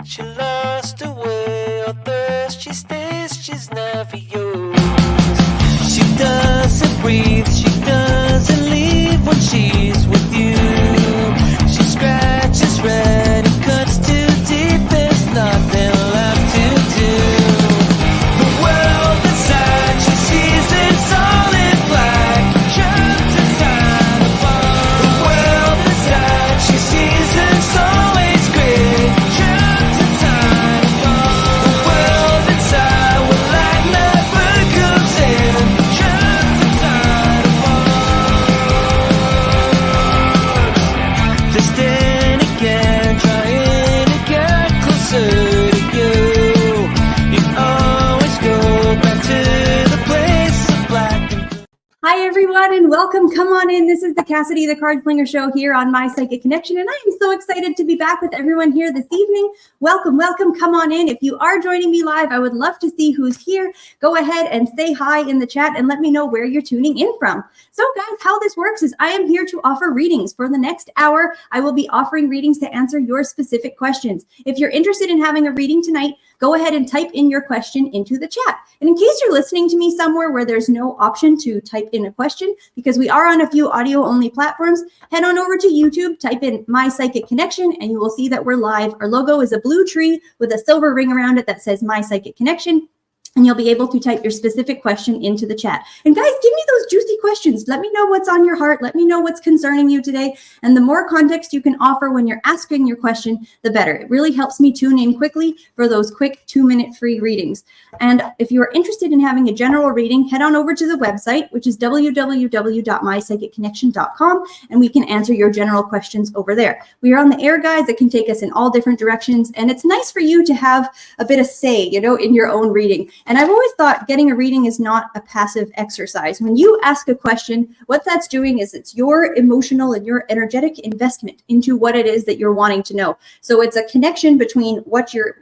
She lost her way, although she stays, she's never yours. She doesn't breathe, she doesn't leave when she's with you. She scratches red and cuts too deep, there's nothing left to do. The world inside she sees it's all in black, trapped inside a ball. The world inside she sees it's always gray, trapped inside a ball. The world inside where light never comes in, trapped inside a ball. Just then again, trying to get closer to you. You always go back to the place of black and blue. Hi, everyone, and welcome. Come on in. This is the Cassidy The Cardslinger show here on My Psychic Connection, and I am so excited to be back with everyone here this evening. Welcome, welcome. Come on in. If you are joining me live, I would love to see who's here. Go ahead and say hi in the chat and let me know where you're tuning in from. So, guys, how this works is I am here to offer readings. For the next hour, I will be offering readings to answer your specific questions. If you're interested in having a reading tonight, go ahead and type in your question into the chat. And in case you're listening to me somewhere where there's no option to type in a question, because we are on a few audio-only platforms, head on over to YouTube, type in My Psychic Connection, and you will see that we're live. Our logo is a blue tree with a silver ring around it that says My Psychic Connection. And you'll be able to type your specific question into the chat. And guys, give me those juicy questions. Let me know what's on your heart. Let me know what's concerning you today. And the more context you can offer when you're asking your question, the better. It really helps me tune in quickly for those quick 2-minute free readings. And if you're interested in having a general reading, head on over to the website, which is www.mypsychicconnection.com, and we can answer your general questions over there. We are on the air, guys. That can take us in all different directions. And it's nice for you to have a bit of say, in your own reading. And I've always thought getting a reading is not a passive exercise. When you ask a question, what that's doing is it's your emotional and your energetic investment into what it is that you're wanting to know. So it's a connection between what you're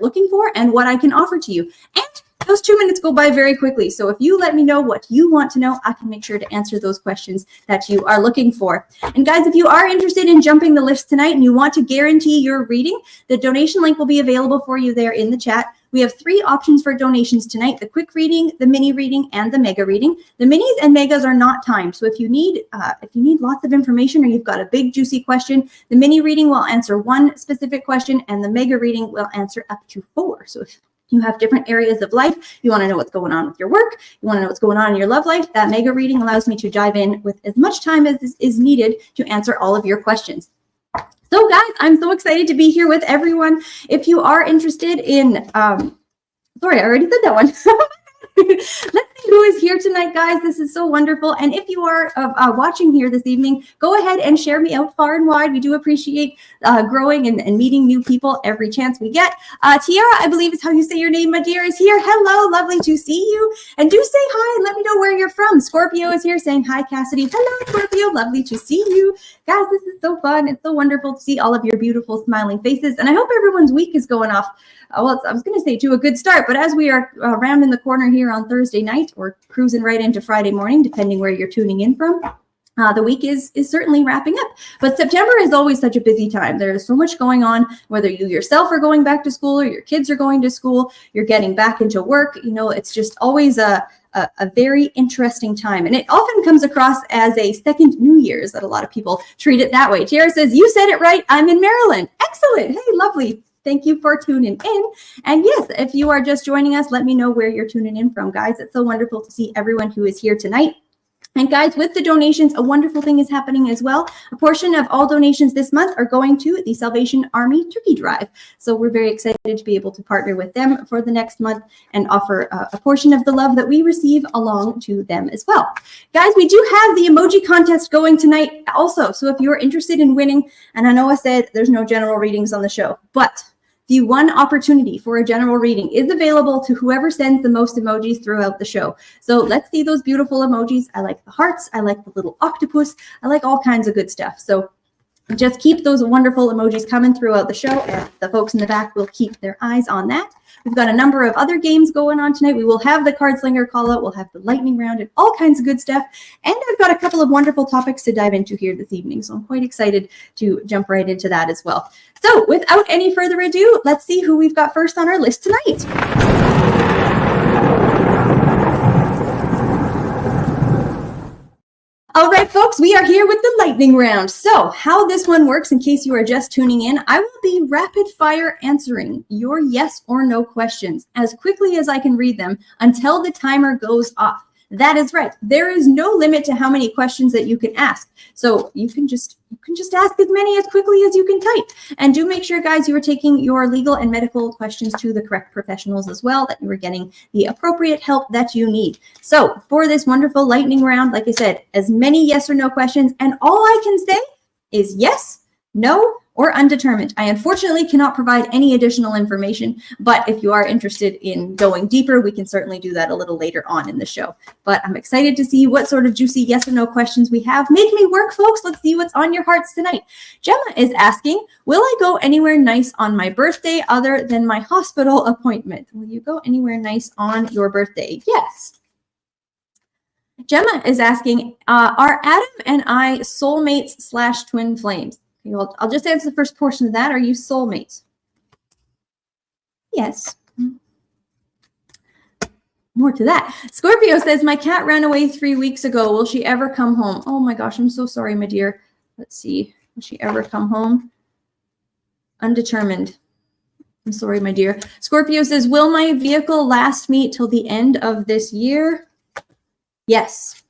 looking for and what I can offer to you. And those 2 minutes go by very quickly. So if you let me know what you want to know, I can make sure to answer those questions that you are looking for. And guys, if you are interested in jumping the list tonight and you want to guarantee your reading, the donation link will be available for you there in the chat. We have 3 options for donations tonight: the quick reading, the mini reading, and the mega reading. The minis and megas are not timed. So if you need lots of information or you've got a big juicy question, the mini reading will answer 1 specific question and the mega reading will answer up to 4. So if you have different areas of life, you want to know what's going on with your work, you want to know what's going on in your love life, that mega reading allows me to dive in with as much time as is needed to answer all of your questions. So guys, I'm so excited to be here with everyone. If you are interested in, sorry, I already said that one. Let's see who is here tonight, guys. This is so wonderful. And if you are watching here this evening, go ahead and share me out far and wide. We do appreciate growing and meeting new people every chance we get. Tiara, I believe is how you say your name, my dear, is here. Hello, lovely to see you. And do say hi and let me know where you're from. Scorpio is here saying hi, Cassidy. Hello, Scorpio. Lovely to see you. Guys, this is so fun. It's so wonderful to see all of your beautiful smiling faces. And I hope everyone's week is going off. Well, I was going to say to a good start, but as we are rounding the corner here on Thursday night or cruising right into Friday morning, depending where you're tuning in from, the week is certainly wrapping up. But September is always such a busy time. There's so much going on, whether you yourself are going back to school or your kids are going to school, you're getting back into work. It's just always a very interesting time. And it often comes across as a second New Year's that a lot of people treat it that way. Tiara says, you said it right. I'm in Maryland. Excellent. Hey, lovely. Thank you for tuning in. And yes, if you are just joining us, let me know where you're tuning in from, guys. It's so wonderful to see everyone who is here tonight. And guys, with the donations, a wonderful thing is happening as well. A portion of all donations this month are going to the Salvation Army Turkey Drive. So we're very excited to be able to partner with them for the next month and offer a portion of the love that we receive along to them as well. Guys, we do have the emoji contest going tonight also. So if you're interested in winning, and I know I said there's no general readings on the show, but the one opportunity for a general reading is available to whoever sends the most emojis throughout the show. So let's see those beautiful emojis. I like the hearts. I like the little octopus. I like all kinds of good stuff. So Just keep those wonderful emojis coming throughout the show, and the folks in the back will keep their eyes on that. We've got a number of other games going on tonight. We will have the Cardslinger call out. We'll have the lightning round and all kinds of good stuff. And I've got a couple of wonderful topics to dive into here this evening. So I'm quite excited to jump right into that as well. So without any further ado, let's see who we've got first on our list tonight. All right, folks, we are here with the lightning round. So how this one works, in case you are just tuning in, I will be rapid fire answering your yes or no questions as quickly as I can read them until the timer goes off. That is right. There is no limit to how many questions that you can ask. So you can just ask as many as quickly as you can type. And do make sure, guys, you are taking your legal and medical questions to the correct professionals as well, that you are getting the appropriate help that you need. So for this wonderful lightning round, like I said, as many yes or no questions. And all I can say is yes, no, or undetermined. I unfortunately cannot provide any additional information, but if you are interested in going deeper, we can certainly do that a little later on in the show. But I'm excited to see what sort of juicy yes or no questions we have. Make me work, folks. Let's see what's on your hearts tonight. Gemma is asking, will I go anywhere nice on my birthday other than my hospital appointment? Will you go anywhere nice on your birthday? Yes. Gemma is asking, are Adam and I soulmates / twin flames? Okay, well, I'll just answer the first portion of that. Are you soulmates? Yes. More to that. Scorpio says, my cat ran away 3 weeks ago. Will she ever come home? Oh my gosh, I'm so sorry, my dear. Let's see. Will she ever come home? Undetermined. I'm sorry, my dear. Scorpio says, will my vehicle last me till the end of this year? Yes.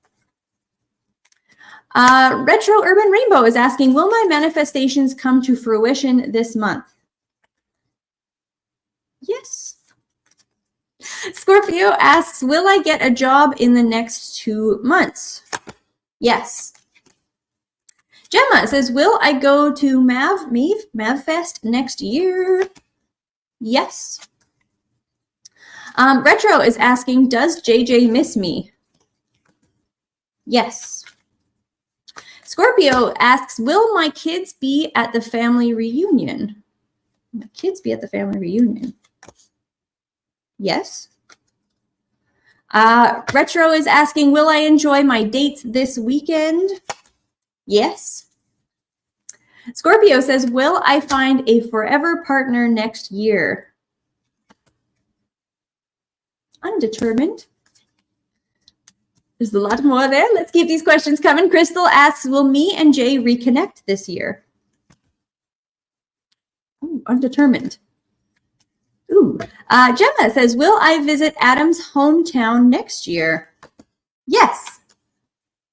Retro Urban Rainbow is asking, will my manifestations come to fruition this month? Yes. Scorpio asks, will I get a job in the next 2 months? Yes. Gemma says, will I go to MavFest next year? Yes. Retro is asking, does JJ miss me? Yes. Scorpio asks, will my kids be at the family reunion? My kids be at the family reunion? Yes. Retro is asking, will I enjoy my dates this weekend? Yes. Scorpio says, will I find a forever partner next year? Undetermined. There's a lot more there. Let's keep these questions coming. Crystal asks, will me and Jay reconnect this year? Ooh, undetermined. Ooh. Gemma says, will I visit Adam's hometown next year? Yes.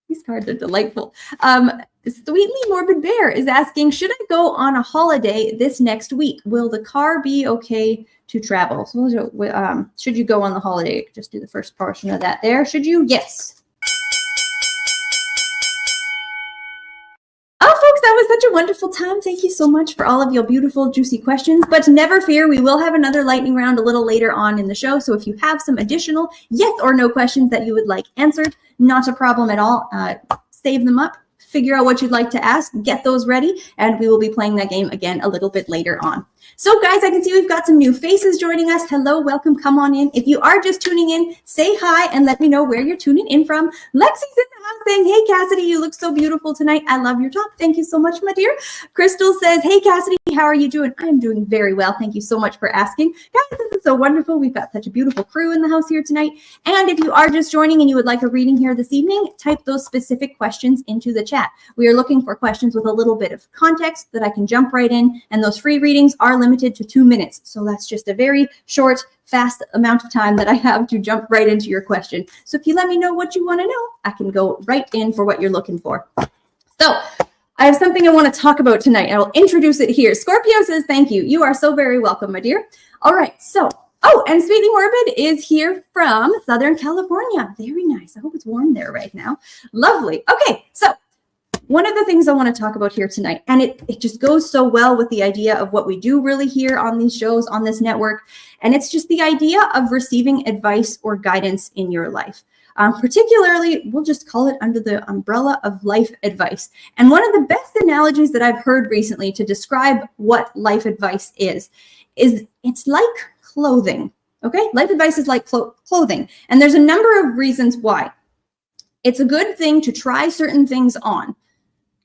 These cards are delightful. Sweetly Morbid Bear is asking, should I go on a holiday this next week? Will the car be okay to travel? So, should you go on the holiday? Just do the first portion of that there. Should you? Yes. Oh, folks, that was such a wonderful time. Thank you so much for all of your beautiful, juicy questions. But never fear, we will have another lightning round a little later on in the show. So if you have some additional yes or no questions that you would like answered, not a problem at all. Save them up. Figure out what you'd like to ask, get those ready, and we will be playing that game again a little bit later on. So guys, I can see we've got some new faces joining us. Hello, welcome, come on in. If you are just tuning in, say hi and let me know where you're tuning in from. Lexi's in the house saying, hey Cassidy, you look so beautiful tonight. I love your top. Thank you so much, my dear. Crystal says, hey Cassidy, how are you doing? I'm doing very well. Thank you so much for asking. Guys, this is so wonderful. We've got such a beautiful crew in the house here tonight. And if you are just joining and you would like a reading here this evening, type those specific questions into the chat. We are looking for questions with a little bit of context that I can jump right in, and those free readings are limited to 2 minutes. So that's just a very short, fast amount of time that I have to jump right into your question. So if you let me know what you want to know, I can go right in for what you're looking for. So I have something I want to talk about tonight. I will introduce it here. Scorpio says, thank you. You are so very welcome, my dear. All right, so, oh, and Sweetly Morbid is here from Southern California. Very nice. I hope it's warm there right now. Lovely. Okay, so one of the things I want to talk about here tonight, and it just goes so well with the idea of what we do really here on these shows, on this network, and it's just the idea of receiving advice or guidance in your life. Particularly, we'll just call it under the umbrella of life advice. And one of the best analogies that I've heard recently to describe what life advice is it's like clothing. Okay, life advice is like clothing, and there's a number of reasons why. It's a good thing to try certain things on,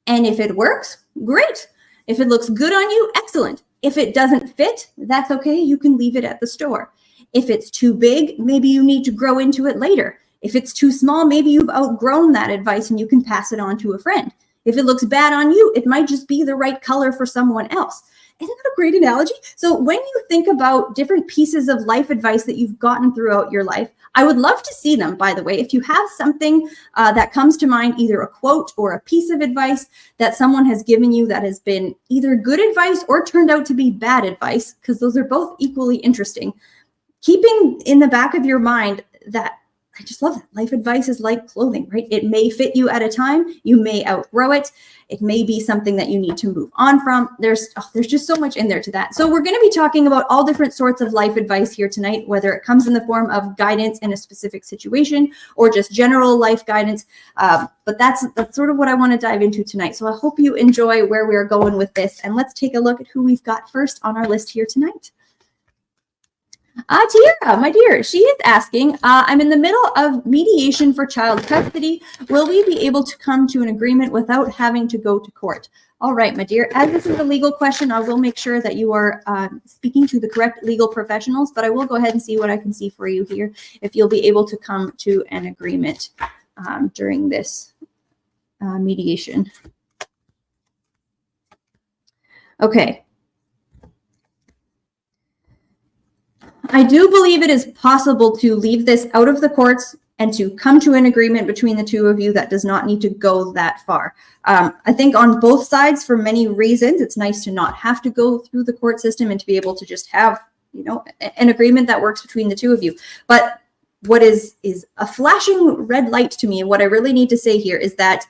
and if it works, great. If it looks good on you, excellent. If it doesn't fit, that's okay. You can leave it at the store. If it's too big, maybe you need to grow into it later. If it's too small, maybe you've outgrown that advice and you can pass it on to a friend. If it looks bad on you, it might just be the right color for someone else. Isn't that a great analogy? So when you think about different pieces of life advice that you've gotten throughout your life, I would love to see them, by the way. If you have something that comes to mind, either a quote or a piece of advice that someone has given you that has been either good advice or turned out to be bad advice, because those are both equally interesting, keeping in the back of your mind that I just love that. Life advice is like clothing, right? It may fit you at a time. You may outgrow it. It may be something that you need to move on from. There's just so much in there to that. So we're going to be talking about all different sorts of life advice here tonight, whether it comes in the form of guidance in a specific situation or just general life guidance. But that's sort of what I want to dive into tonight. So I hope you enjoy where we're going with this. And let's take a look at who we've got first on our list here tonight. Tiara, my dear, she is asking, I'm in the middle of mediation for child custody. Will we be able to come to an agreement without having to go to court? All right, my dear, as this is a legal question, I will make sure that you are speaking to the correct legal professionals, but I will go ahead and see what I can see for you here, if you'll be able to come to an agreement during this mediation. Okay. I do believe it is possible to leave this out of the courts and to come to an agreement between the two of you that does not need to go that far. I think on both sides, for many reasons, it's nice to not have to go through the court system and to be able to just have, you know, an agreement that works between the two of you. But what is a flashing red light to me, and what I really need to say here, is that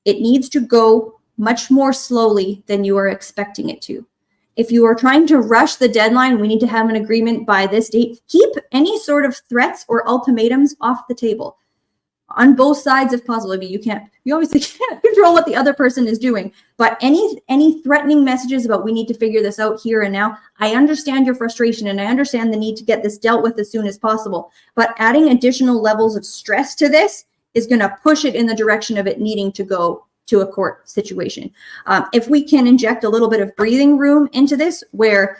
it needs to go much more slowly than you are expecting it to. If you are trying to rush the deadline, we need to have an agreement by this date. Keep any sort of threats or ultimatums off the table on both sides if possible. I mean, you obviously can't control what the other person is doing, but any threatening messages about we need to figure this out here and now, I understand your frustration and I understand the need to get this dealt with as soon as possible, but adding additional levels of stress to this is going to push it in the direction of it needing to go to a court situation. If we can inject a little bit of breathing room into this, where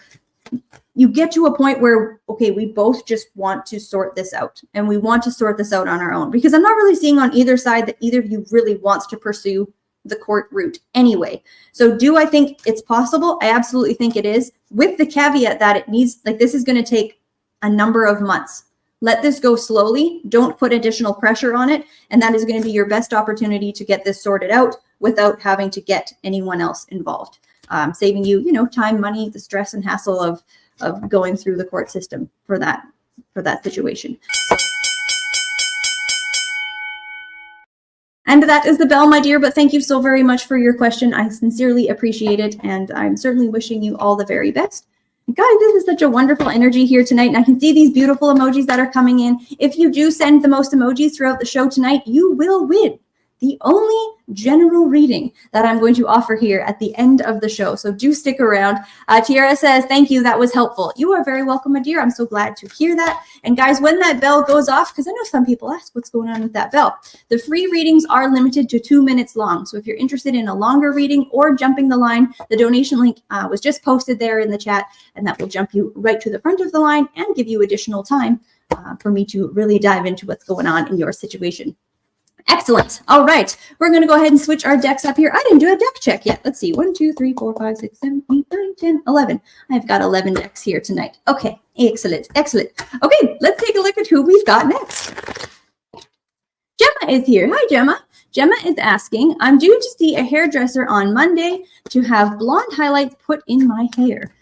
you get to a point where, okay, we both just want to sort this out and we want to sort this out on our own, because I'm not really seeing on either side that either of you really wants to pursue the court route anyway. So do I think it's possible? I absolutely think it is, with the caveat that it needs, like, this is going to take a number of months. Let this go slowly. Don't put additional pressure on it. And that is going to be your best opportunity to get this sorted out without having to get anyone else involved. Saving you, time, money, the stress and hassle of going through the court system for that situation. And that is the bell, my dear, but thank you so very much for your question. I sincerely appreciate it. And I'm certainly wishing you all the very best. Guys, this is such a wonderful energy here tonight, and I can see these beautiful emojis that are coming in. If you do send the most emojis throughout the show tonight, you will win the only general reading that I'm going to offer here at the end of the show. So do stick around. Tiara says, thank you. That was helpful. You are very welcome, my dear. I'm so glad to hear that. And guys, when that bell goes off, because I know some people ask what's going on with that bell, the free readings are limited to 2 minutes long. So if you're interested in a longer reading or jumping the line, the donation link was just posted there in the chat, and that will jump you right to the front of the line and give you additional time for me to really dive into what's going on in your situation. Excellent. All right. We're going to go ahead and switch our decks up here. I didn't do a deck check yet. Let's see. 1, 2, 3, 4, 5, 6, 7, 8, 9, 10, 11. I've got 11 decks here tonight. Okay. Excellent. Excellent. Okay. Let's take a look at who we've got next. Gemma is here. Hi, Gemma. Gemma is asking, I'm due to see a hairdresser on Monday to have blonde highlights put in my hair.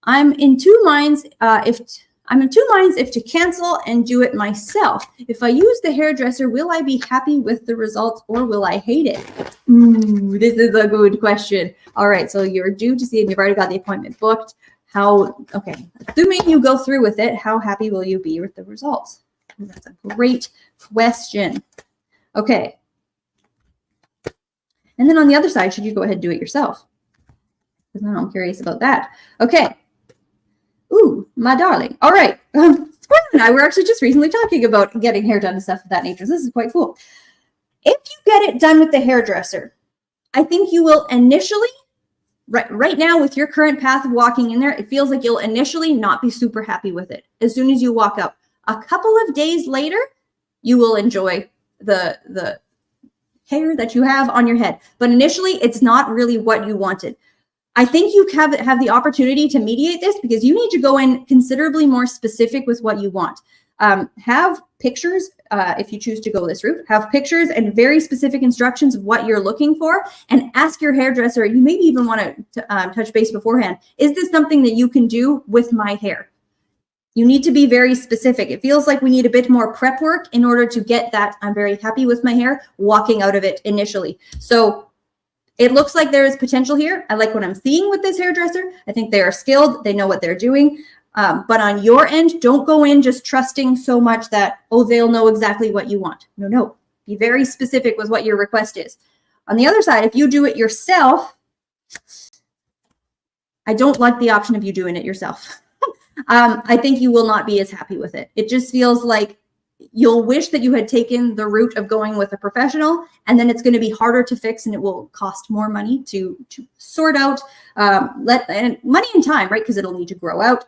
I'm in two minds if to cancel and do it myself. If I use the hairdresser, will I be happy with the results or will I hate it? This is a good question. All right, so you're due to see it. You've already got the appointment booked. Okay, assuming you go through with it, how happy will you be with the results? That's a great question. Okay. And then on the other side, should you go ahead and do it yourself? Because now I'm curious about that. Okay. Ooh, my darling. All right. Squirrel and I were actually just recently talking about getting hair done and stuff of that nature. So this is quite cool. If you get it done with the hairdresser, I think you will initially, right now with your current path of walking in there, it feels like you'll initially not be super happy with it. As soon as you walk up, a couple of days later, you will enjoy the hair that you have on your head. But initially, it's not really what you wanted. I think you have the opportunity to mediate this because you need to go in considerably more specific with what you want. Have pictures, if you choose to go this route, have pictures and very specific instructions of what you're looking for, and ask your hairdresser, you maybe even want to touch base beforehand, is this something that you can do with my hair? You need to be very specific. It feels like we need a bit more prep work in order to get that I'm very happy with my hair walking out of it initially. So it looks like there is potential here. I like what I'm seeing with this hairdresser. I think they are skilled. They know what they're doing. But on your end, don't go in just trusting so much that, oh, they'll know exactly what you want. No. Be very specific with what your request is. On the other side, if you do it yourself, I don't like the option of you doing it yourself. I think you will not be as happy with it. It just feels like you'll wish that you had taken the route of going with a professional, and then it's going to be harder to fix and it will cost more money to sort out, and money and time, right? Because it'll need to grow out.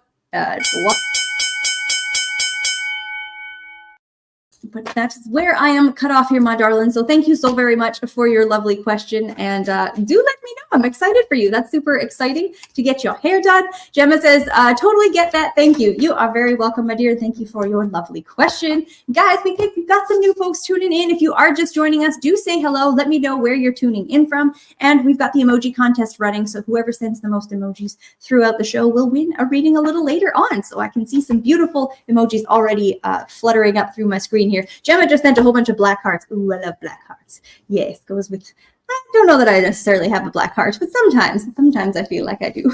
But that's where I am cut off here, my darling. So thank you so very much for your lovely question. And do let me know. I'm excited for you. That's super exciting to get your hair done. Gemma says, totally get that. Thank you. You are very welcome, my dear. Thank you for your lovely question. Guys, we've got some new folks tuning in. If you are just joining us, do say hello. Let me know where you're tuning in from. And we've got the emoji contest running. So whoever sends the most emojis throughout the show will win a reading a little later on. So I can see some beautiful emojis already fluttering up through my screen here. Gemma just sent a whole bunch of black hearts. Ooh, I love black hearts. Yes, goes with, I don't know that I necessarily have a black heart, but sometimes I feel like I do.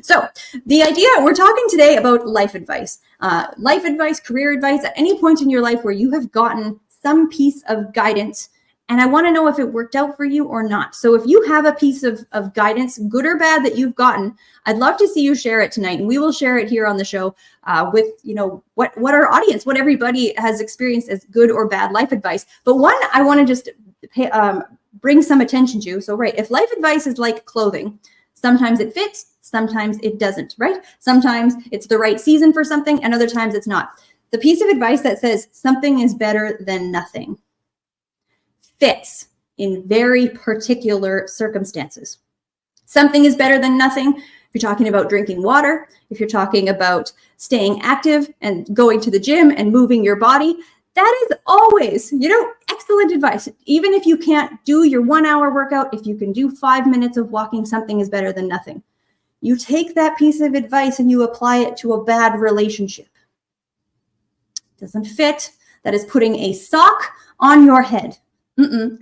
So the idea, we're talking today about life advice, career advice, at any point in your life where you have gotten some piece of guidance. And I want to know if it worked out for you or not. So if you have a piece of guidance, good or bad, that you've gotten, I'd love to see you share it tonight. And we will share it here on the show with, what our audience, what everybody has experienced as good or bad life advice. But one, I want to just bring some attention to. So, right, if life advice is like clothing, sometimes it fits, sometimes it doesn't, right? Sometimes it's the right season for something, and other times it's not. The piece of advice that says something is better than nothing fits in very particular circumstances. Something is better than nothing. If you're talking about drinking water, if you're talking about staying active and going to the gym and moving your body, that is always, excellent advice. Even if you can't do your 1 hour workout, if you can do 5 minutes of walking, something is better than nothing. You take that piece of advice and you apply it to a bad relationship. Doesn't fit. That is putting a sock on your head.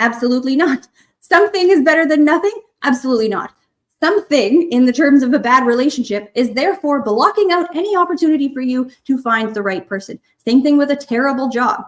Absolutely not. Something is better than nothing? Absolutely not. Something, in the terms of a bad relationship, is therefore blocking out any opportunity for you to find the right person. Same thing with a terrible job.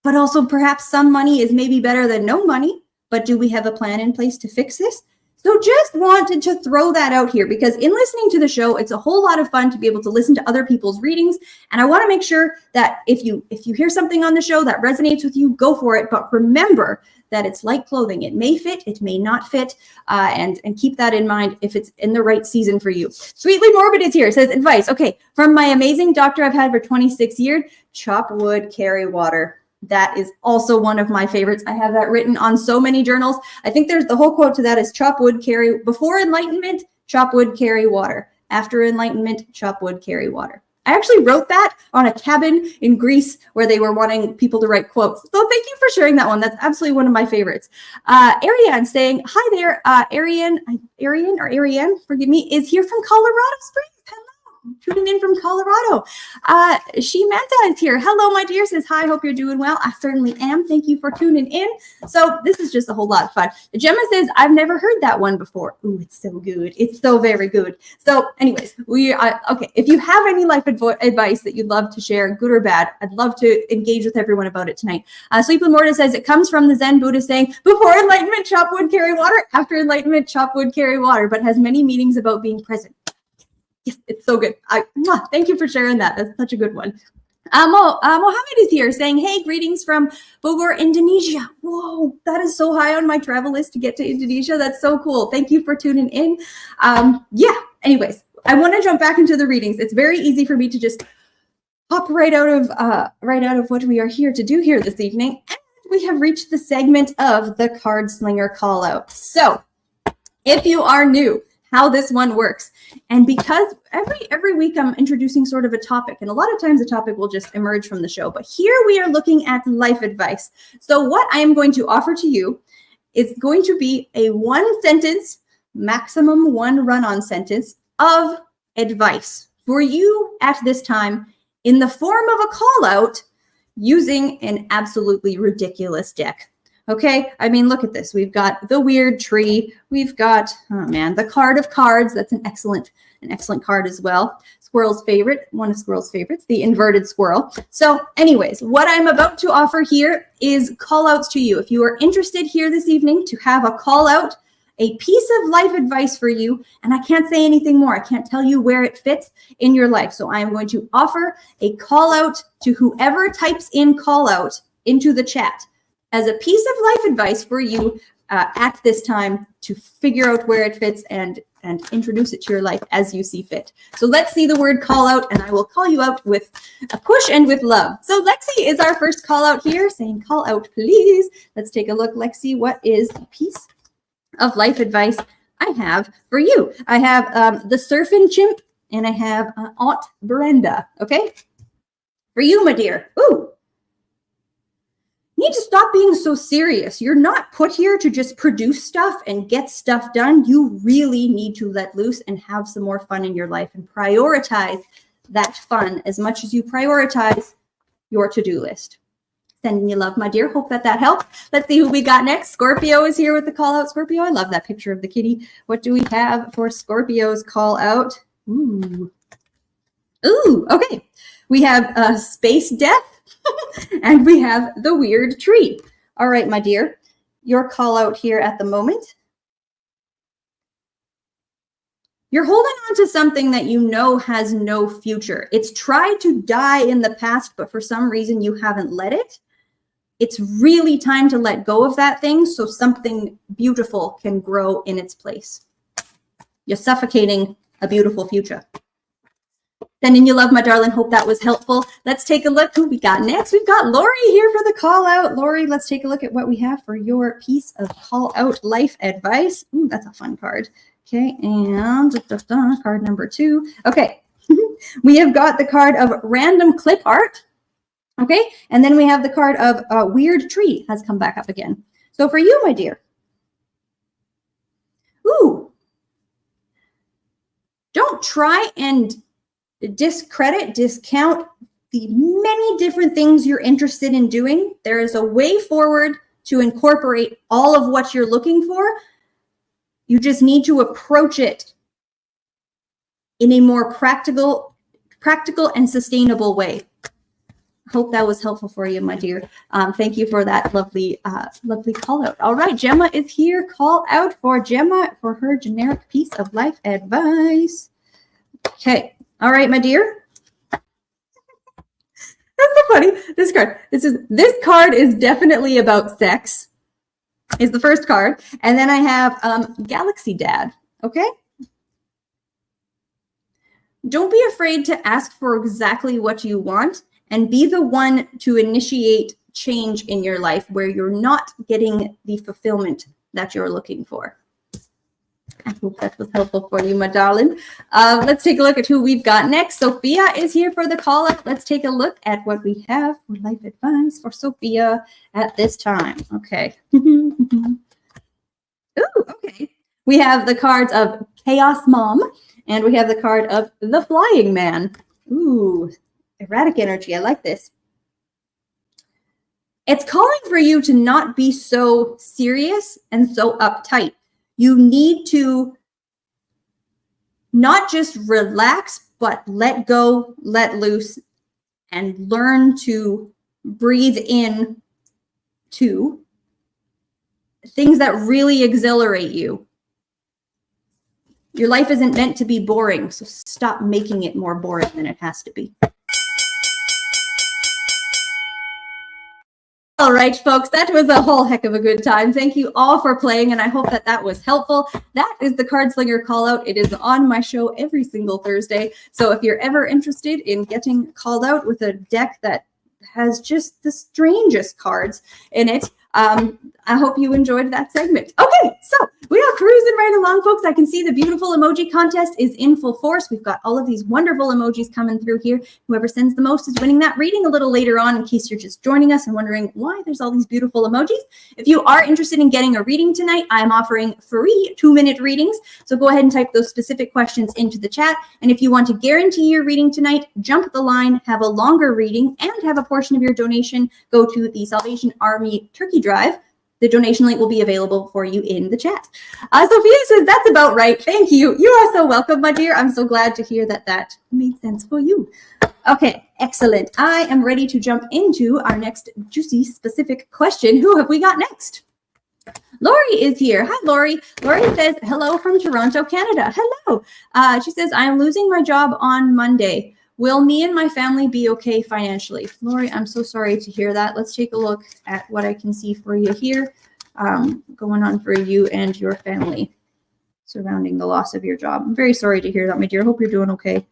But also perhaps some money is maybe better than no money, but do we have a plan in place to fix this? So just wanted to throw that out here because in listening to the show, it's a whole lot of fun to be able to listen to other people's readings. And I want to make sure that if you hear something on the show that resonates with you, go for it. But remember that it's like clothing. It may fit, it may not fit, and keep that in mind if it's in the right season for you. Sweetly Morbid is here, says advice. Okay, from my amazing doctor I've had for 26 years, chop wood, carry water. That is also one of my favorites. I have that written on so many journals. I think there's the whole quote to that is chop wood, carry, before enlightenment, chop wood, carry water. After enlightenment, chop wood, carry water. I actually wrote that on a cabin in Greece where they were wanting people to write quotes. So thank you for sharing that one. That's absolutely one of my favorites. Ariane saying, hi there, Ariane, forgive me, is here from Colorado Springs. Hello. tuning in from Colorado. Shimanta is here. Hello, my dear. Says hi. Hope you're doing well. I certainly am. Thank you for tuning in. So this is just a whole lot of fun. Gemma says, I've never heard that one before. Ooh, it's so good. It's so very good. So anyways, okay. If you have any life advice that you'd love to share, good or bad, I'd love to engage with everyone about it tonight. Sleep with Morta says it comes from the Zen Buddha saying, before enlightenment, chop wood, carry water. After enlightenment, chop wood, carry water, but has many meanings about being present. Yes, it's so good. Thank you for sharing that. That's such a good one. Mohammed is here saying, hey, greetings from Bogor, Indonesia. Whoa, that is so high on my travel list to get to Indonesia. That's so cool. Thank you for tuning in. Anyways, I want to jump back into the readings. It's very easy for me to just hop right out of what we are here to do here this evening. And we have reached the segment of the card slinger call out. So if you are new, how this one works. And because every week I'm introducing sort of a topic, and a lot of times the topic will just emerge from the show, but here we are looking at life advice. So what I am going to offer to you is going to be a 1 sentence, maximum 1 run-on sentence of advice for you at this time in the form of a call out using an absolutely ridiculous deck. Okay, I mean, look at this. We've got the weird tree. We've got, the card of cards. That's an excellent card as well. Squirrel's favorite, one of Squirrel's favorites, the inverted squirrel. So anyways, what I'm about to offer here is call outs to you. If you are interested here this evening to have a call out, a piece of life advice for you, and I can't say anything more. I can't tell you where it fits in your life. So I am going to offer a call out to whoever types in call out into the chat as a piece of life advice for you at this time to figure out where it fits and introduce it to your life as you see fit. So let's see the word call out, and I will call you out with a push and with love. So Lexi is our first call out here, saying call out, please. Let's take a look. Lexi, what is the piece of life advice I have for you? I have the surfing chimp, and I have Aunt Brenda, okay? For you, my dear. Ooh. Need to stop being so serious. You're not put here to just produce stuff and get stuff done. You really need to let loose and have some more fun in your life and prioritize that fun as much as you prioritize your to-do list. Sending you love, my dear. Hope that helped. Let's see who we got next. Scorpio is here with the call out. Scorpio, I love that picture of the kitty. What do we have for Scorpio's call out? Ooh, okay. We have space death. And we have the weird tree. All right, my dear, your call out here at the moment. You're holding on to something that you know has no future. It's tried to die in the past, but for some reason you haven't let it. It's really time to let go of that thing so something beautiful can grow in its place. You're suffocating a beautiful future. Sending you love, my darling. Hope that was helpful. Let's take a look who we got next. We've got Lori here for the call out. Lori, let's take a look at what we have for your piece of call out life advice. Ooh, that's a fun card. Okay, and card number 2. Okay, we have got the card of random clip art. Okay, and then we have the card of weird tree has come back up again. So for you, my dear. Ooh. Don't try and discount the many different things you're interested in doing. There is a way forward to incorporate all of what you're looking for. You just need to approach it in a more practical and sustainable way. Hope that was helpful for you, my dear. Thank you for that lovely call out. All right, Gemma is here. Call out for Gemma for her generic piece of life advice. Okay. All right, my dear. That's so funny. This card is definitely about sex. Is the first card, and then I have Galaxy Dad. Okay. Don't be afraid to ask for exactly what you want, and be the one to initiate change in your life where you're not getting the fulfillment that you're looking for. I hope that was helpful for you, my darling. Let's take a look at who we've got next. Sophia is here for the call out. Let's take a look at what we have for life advice for Sophia at this time. Okay. Ooh, okay. We have the cards of Chaos Mom And we have the card of the Flying Man. Ooh, erratic energy. I like this. It's calling for you to not be so serious and so uptight. You need to not just relax, but let go, let loose, and learn to breathe in to things that really exhilarate you. Your life isn't meant to be boring, so stop making it more boring than it has to be. All right, folks, that was a whole heck of a good time. Thank you all for playing, and I hope that that was helpful. That is the Cardslinger call out. It is on my show every single Thursday. So if you're ever interested in getting called out with a deck that has just the strangest cards in it, I hope you enjoyed that segment. Okay, so we are cruising right along, folks. I can see the beautiful emoji contest is in full force. We've got all of these wonderful emojis coming through here. Whoever sends the most is winning that reading a little later on, in case you're just joining us and wondering why there's all these beautiful emojis. If you are interested in getting a reading tonight, I'm offering free 2-minute readings. So go ahead and type those specific questions into the chat. And if you want to guarantee your reading tonight, jump the line, have a longer reading, and have a portion of your donation go to the Salvation Army Turkey Drive. The donation link will be available for you in the chat. Sophia says, that's about right. Thank you. You are so welcome, my dear. I'm so glad to hear that that made sense for you. Okay, excellent. I am ready to jump into our next juicy specific question. Who have we got next? Lori is here. Hi, Lori. Lori says, hello from Toronto, Canada. Hello. She says, I am losing my job on Monday. Will me and my family be okay financially? Lori, I'm so sorry to hear that. Let's take a look at what I can see for you here going on for you and your family surrounding the loss of your job. I'm very sorry to hear that, my dear. I hope you're doing okay.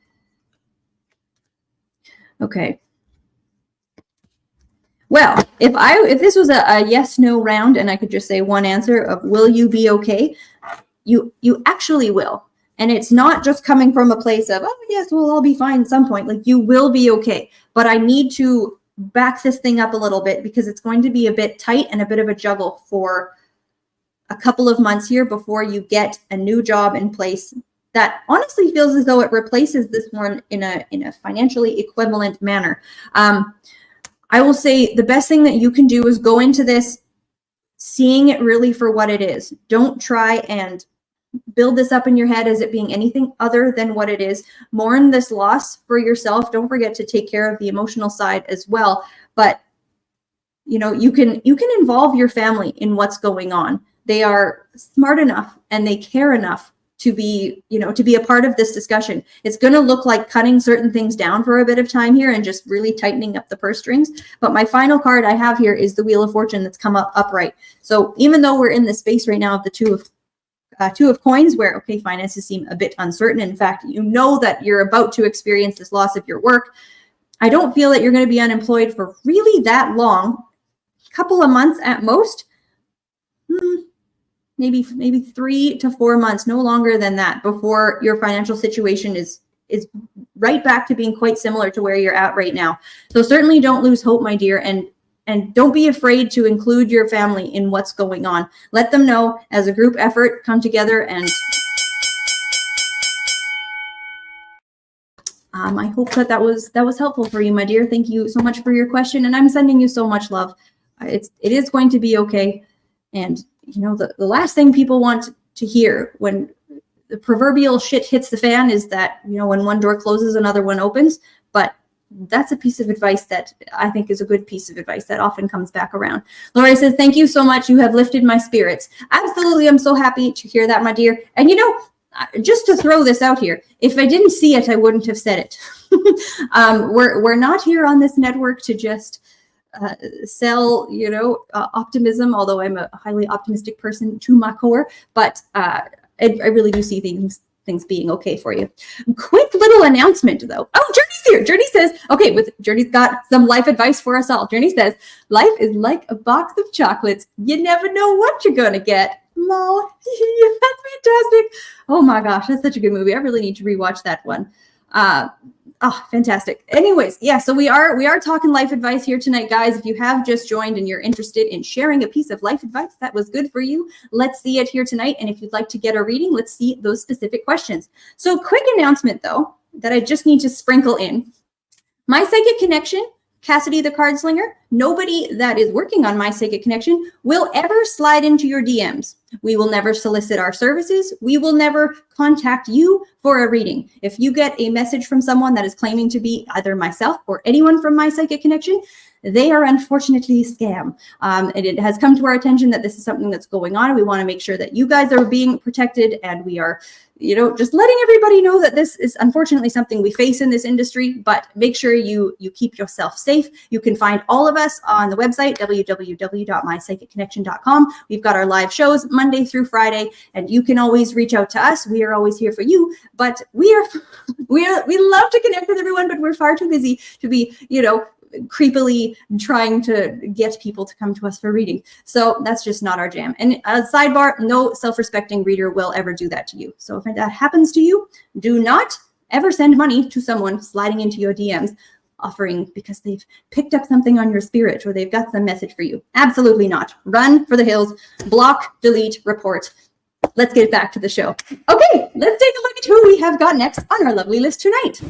Okay. Well, if this was a yes-no round and I could just say one answer of will you be okay, you actually will. And it's not just coming from a place of, oh, yes, we'll all be fine at some point. Like, you will be okay. But I need to back this thing up a little bit because it's going to be a bit tight and a bit of a juggle for a couple of months here before you get a new job in place that honestly feels as though it replaces this one in a financially equivalent manner. I will say the best thing that you can do is go into this seeing it really for what it is. Don't try and build this up in your head as it being anything other than what it is. Mourn this loss for yourself. Don't forget to take care of the emotional side as well. But you know, you can involve your family in what's going on. They are smart enough and they care enough to be, you know, to be a part of this discussion. It's going to look like cutting certain things down for a bit of time here and just really tightening up the purse strings. But my final card I have here is the Wheel of Fortune that's come up upright. So even though we're in the space right now of the Two of Coins, where, okay, finances seem a bit uncertain. In fact, you know that you're about to experience this loss of your work. I don't feel that you're going to be unemployed for really that long. A couple of months at most. Maybe 3 to 4 months, no longer than that, before your financial situation is right back to being quite similar to where you're at right now. So certainly don't lose hope, my dear, and don't be afraid to include your family in what's going on. Let them know as a group effort, come together, and I hope that was helpful for you, my dear. Thank you so much for your question, and I'm sending you so much love. It is going to be okay. And you know, the last thing people want to hear when the proverbial shit hits the fan is that, you know, when one door closes, another one opens. But that's a piece of advice that I think is a good piece of advice that often comes back around. Lori says, thank you so much. You have lifted my spirits. Absolutely. I'm so happy to hear that, my dear. And, you know, just to throw this out here, if I didn't see it, I wouldn't have said it. We're not here on this network to just sell, you know, optimism, although I'm a highly optimistic person to my core, but I really do see things being okay for you. Quick little announcement though. Oh, Journey's here. Journey says, okay, Journey's got some life advice for us all. Journey says, life is like a box of chocolates. You never know what you're gonna get. Lol. That's fantastic. Oh my gosh, that's such a good movie. I really need to rewatch that one. Oh, fantastic. Anyways, yeah, so we are talking life advice here tonight, guys. If you have just joined and you're interested in sharing a piece of life advice that was good for you, let's see it here tonight. And if you'd like to get a reading, let's see those specific questions. So quick announcement, though, that I just need to sprinkle in. My Psychic Connection, Cassidy the Cardslinger, nobody that is working on My Psychic Connection will ever slide into your DMs. We will never solicit our services. We will never contact you for a reading. If you get a message from someone that is claiming to be either myself or anyone from My Psychic Connection, they are unfortunately a scam. And it has come to our attention that this is something that's going on. We want to make sure that you guys are being protected, and we are, just letting everybody know that this is unfortunately something we face in this industry, but make sure you keep yourself safe. You can find all of us on the website, www.mypsychicconnection.com. We've got our live shows Monday through Friday, and you can always reach out to us. We are always here for you, but we love to connect with everyone, but we're far too busy to be, creepily trying to get people to come to us for reading. So that's just not our jam. And a sidebar, no self-respecting reader will ever do that to you. So if that happens to you, do not ever send money to someone sliding into your DMs offering because they've picked up something on your spirit or they've got some message for you. Absolutely not. Run for the hills, block, delete, report. Let's get back to the show. Okay, let's take a look at who we have got next on our lovely list tonight.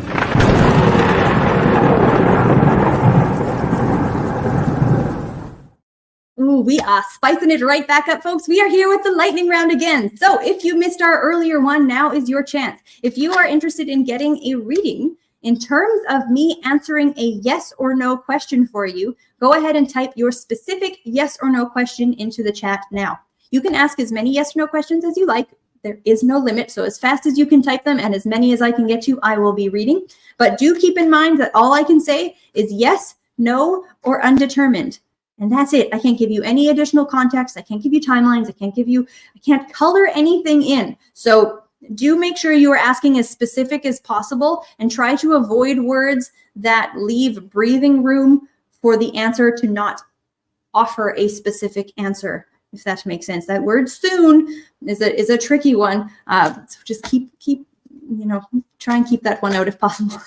Ooh, we are spicing it right back up, folks. We are here with the lightning round again. So if you missed our earlier one, now is your chance. If you are interested in getting a reading in terms of me answering a yes or no question for you, go ahead and type your specific yes or no question into the chat now. You can ask as many yes or no questions as you like. There is no limit. So as fast as you can type them and as many as I can get to, I will be reading. But do keep in mind that all I can say is yes, no, or undetermined. And that's it. I can't give you any additional context. I can't give you timelines. I can't color anything in. So do make sure you are asking as specific as possible and try to avoid words that leave breathing room for the answer to not offer a specific answer, if that makes sense. That word soon is a tricky one. So just keep try and keep that one out if possible.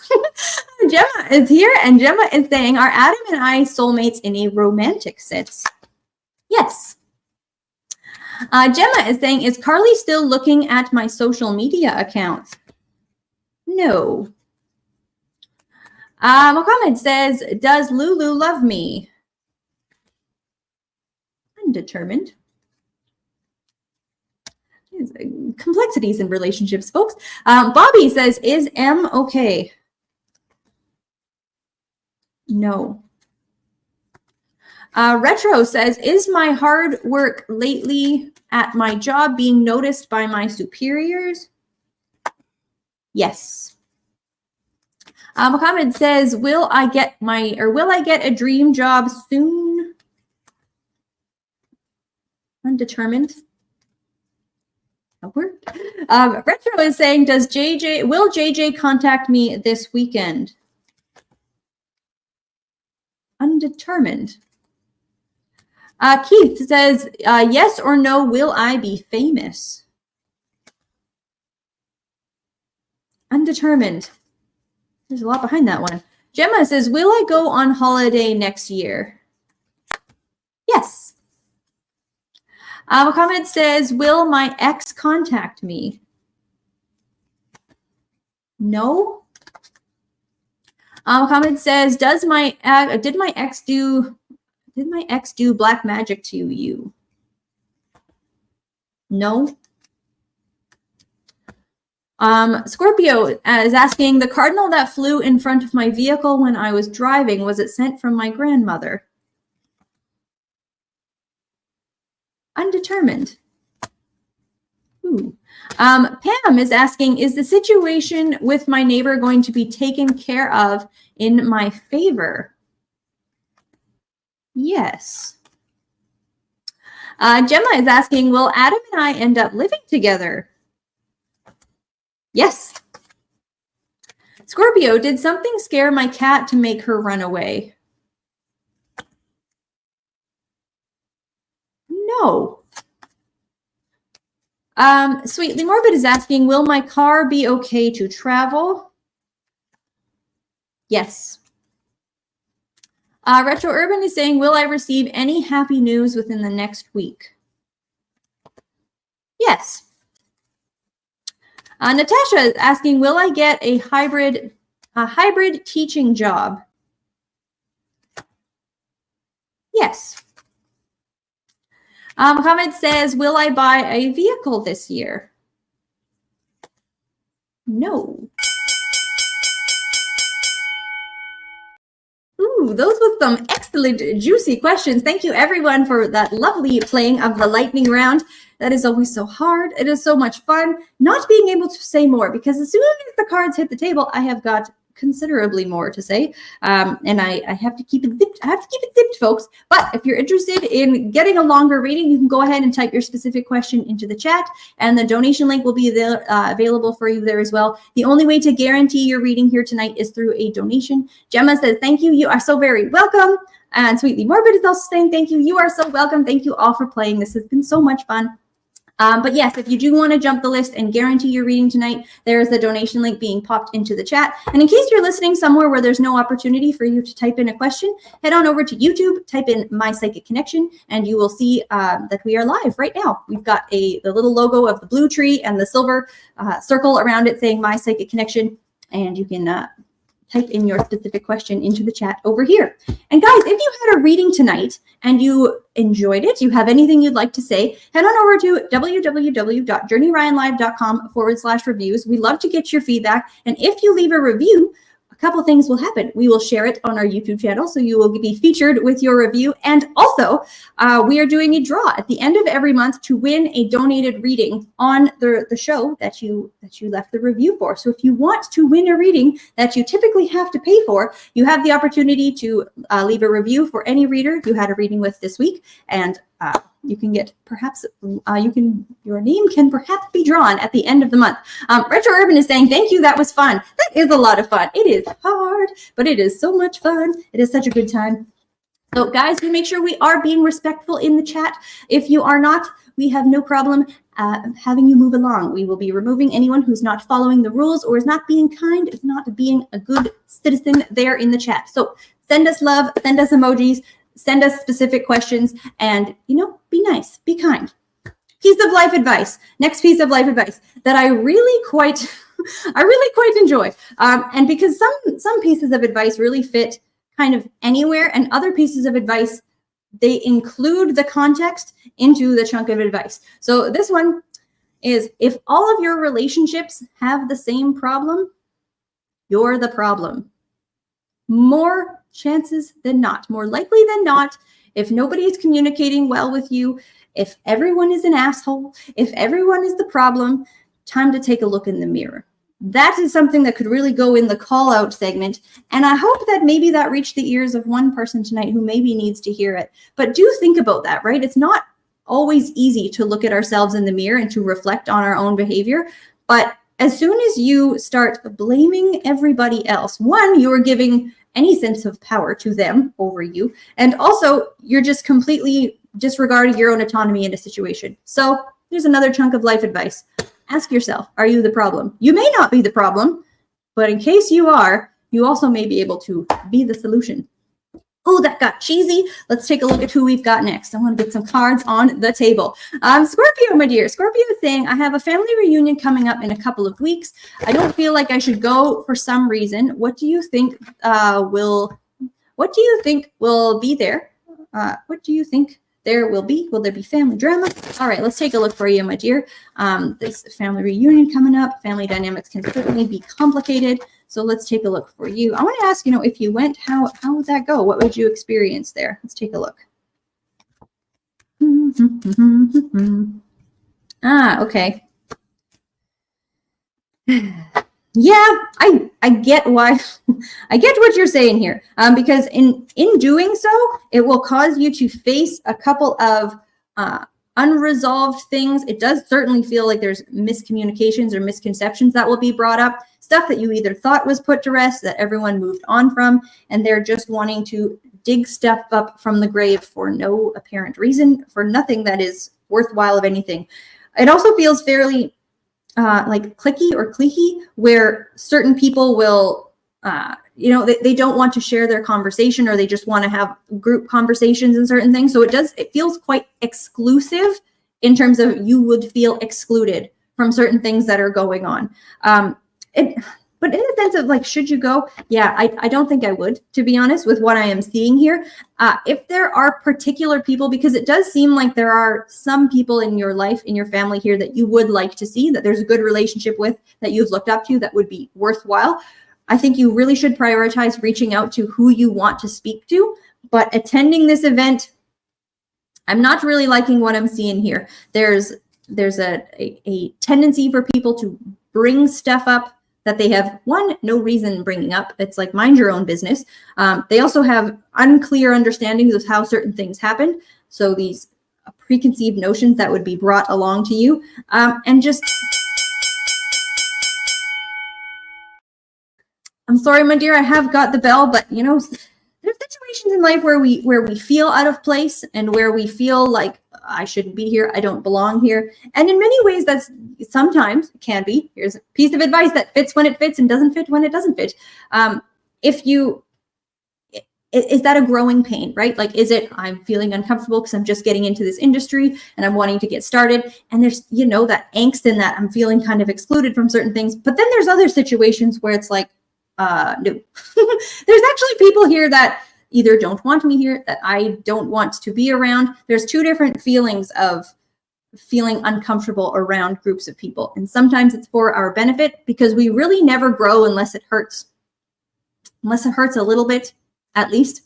Gemma is here, and Gemma is saying, are Adam and I soulmates in a romantic sense? Yes. Gemma is saying, is Carly still looking at my social media accounts? No. Mohammed says, does Lulu love me? Undetermined. Complexities in relationships, folks. Bobby says, is M okay? No. Retro says, is my hard work lately at my job being noticed by my superiors? Yes. Mohammed says, will I get a dream job soon? Undetermined. Retro is saying, will JJ contact me this weekend? Undetermined. Keith says, yes or no, will I be famous? Undetermined. There's a lot behind that one. Gemma says, will I go on holiday next year? Yes. Mohammed says, will my ex contact me? No. Mohammed says, did my ex do black magic to you? No. Scorpio is asking, the cardinal that flew in front of my vehicle when I was driving, was it sent from my grandmother? Undetermined. Ooh. Pam is asking, is the situation with my neighbor going to be taken care of in my favor? Yes. Gemma is asking, will Adam and I end up living together? Yes. Scorpio, did something scare my cat to make her run away? No. Sweetly Morbid is asking, will my car be okay to travel? Yes. Retro Urban is saying, will I receive any happy news within the next week? Yes. Natasha is asking, will I get a hybrid teaching job? Yes. Mohammed says, will I buy a vehicle this year? No. Ooh, those were some excellent, juicy questions. Thank you, everyone, for that lovely playing of the lightning round. That is always so hard. It is so much fun not being able to say more, because as soon as the cards hit the table, I have got considerably more to say, and I have to keep it zipped. I have to keep it zipped, folks. But if you're interested in getting a longer reading, you can go ahead and type your specific question into the chat, and the donation link will be there, available for you there as well. The only way to guarantee your reading here tonight is through a donation. Gemma says, thank you. You are so very welcome. And Sweetly Morbid is also saying, thank you. You are so welcome. Thank you all for playing. This has been so much fun. But yes, if you do want to jump the list and guarantee your reading tonight, there is the donation link being popped into the chat. And in case you're listening somewhere where there's no opportunity for you to type in a question, head on over to YouTube, type in My Psychic Connection, and you will see that we are live right now. We've got the little logo of the blue tree and the silver circle around it saying My Psychic Connection, and you can type in your specific question into the chat over here. And guys, if you had a reading tonight and you enjoyed it, you have anything you'd like to say, head on over to www.journeyryanlive.com/reviews. We love to get your feedback. And if you leave a review, a couple things will happen. We will share it on our YouTube channel, so you will be featured with your review. And also, we are doing a draw at the end of every month to win a donated reading on the show that you left the review for. So if you want to win a reading that you typically have to pay for, you have the opportunity to leave a review for any reader you had a reading with this week, and you can get your name can perhaps be drawn at the end of the month. Retro Urban is saying, thank you, that was fun. That is a lot of fun. It is hard, but it is so much fun. It is such a good time. So guys, we make sure we are being respectful in the chat. If you are not, we have no problem having you move along. We will be removing anyone who's not following the rules or is not being kind, is not being a good citizen there in the chat. So send us love, send us emojis, send us specific questions, and, be nice, be kind. Piece of life advice. Next piece of life advice that I really quite enjoy. And because some pieces of advice really fit kind of anywhere, and other pieces of advice, they include the context into the chunk of advice. So this one is, if all of your relationships have the same problem, you're the problem. More chances than not, more likely than not, if nobody is communicating well with you, if everyone is an asshole, if everyone is the problem, time to take a look in the mirror. That is something that could really go in the call out segment. And I hope that maybe that reached the ears of one person tonight who maybe needs to hear it. But do think about that, right? It's not always easy to look at ourselves in the mirror and to reflect on our own behavior. But as soon as you start blaming everybody else, one, you are giving any sense of power to them over you. And also, you're just completely disregarding your own autonomy in a situation. So here's another chunk of life advice. Ask yourself, are you the problem? You may not be the problem, but in case you are, you also may be able to be the solution. Oh, that got cheesy. Let's take a look at who we've got next. I want to get some cards on the table. Scorpio, my dear. Scorpio is saying, I have a family reunion coming up in a couple of weeks. I don't feel like I should go for some reason. What do you think will be there? What do you think there will be? Will there be family drama? All right, let's take a look for you, my dear. This family reunion coming up. Family dynamics can certainly be complicated. So let's take a look for you. I want to ask, if you went, how would that go? What would you experience there? Let's take a look. Okay. Yeah, I get why. I get what you're saying here. Because in doing so, it will cause you to face a couple of unresolved things. It does certainly feel like there's miscommunications or misconceptions that will be brought up. Stuff that you either thought was put to rest, that everyone moved on from, and they're just wanting to dig stuff up from the grave for no apparent reason, for nothing that is worthwhile of anything. It also feels fairly like clicky or cliquey, where certain people will they don't want to share their conversation, or they just want to have group conversations and certain things. So it feels quite exclusive in terms of you would feel excluded from certain things that are going on. But in the sense of like, should you go? Yeah, I don't think I would, to be honest, with what I am seeing here. If there are particular people, because it does seem like there are some people in your life, in your family here that you would like to see, that there's a good relationship with, that you've looked up to, that would be worthwhile. I think you really should prioritize reaching out to who you want to speak to. But attending this event, I'm not really liking what I'm seeing here. There's a tendency for people to bring stuff up that they have, no reason bringing up. It's like, mind your own business. They also have unclear understandings of how certain things happen. So these preconceived notions that would be brought along to you. And just, I'm sorry, my dear, I have got the bell, but there's situations in life where we feel out of place, and where we feel like, I shouldn't be here, I don't belong here. And in many ways, that's sometimes can be. Here's a piece of advice that fits when it fits and doesn't fit when it doesn't fit. Is that a growing pain, right? Like, is it, I'm feeling uncomfortable because I'm just getting into this industry and I'm wanting to get started. And there's, that angst in that I'm feeling kind of excluded from certain things. But then there's other situations where it's like, no, there's actually people here that either don't want me here, that I don't want to be around. There's two different feelings of feeling uncomfortable around groups of people. And sometimes it's for our benefit, because we really never grow unless it hurts. Unless it hurts a little bit, at least.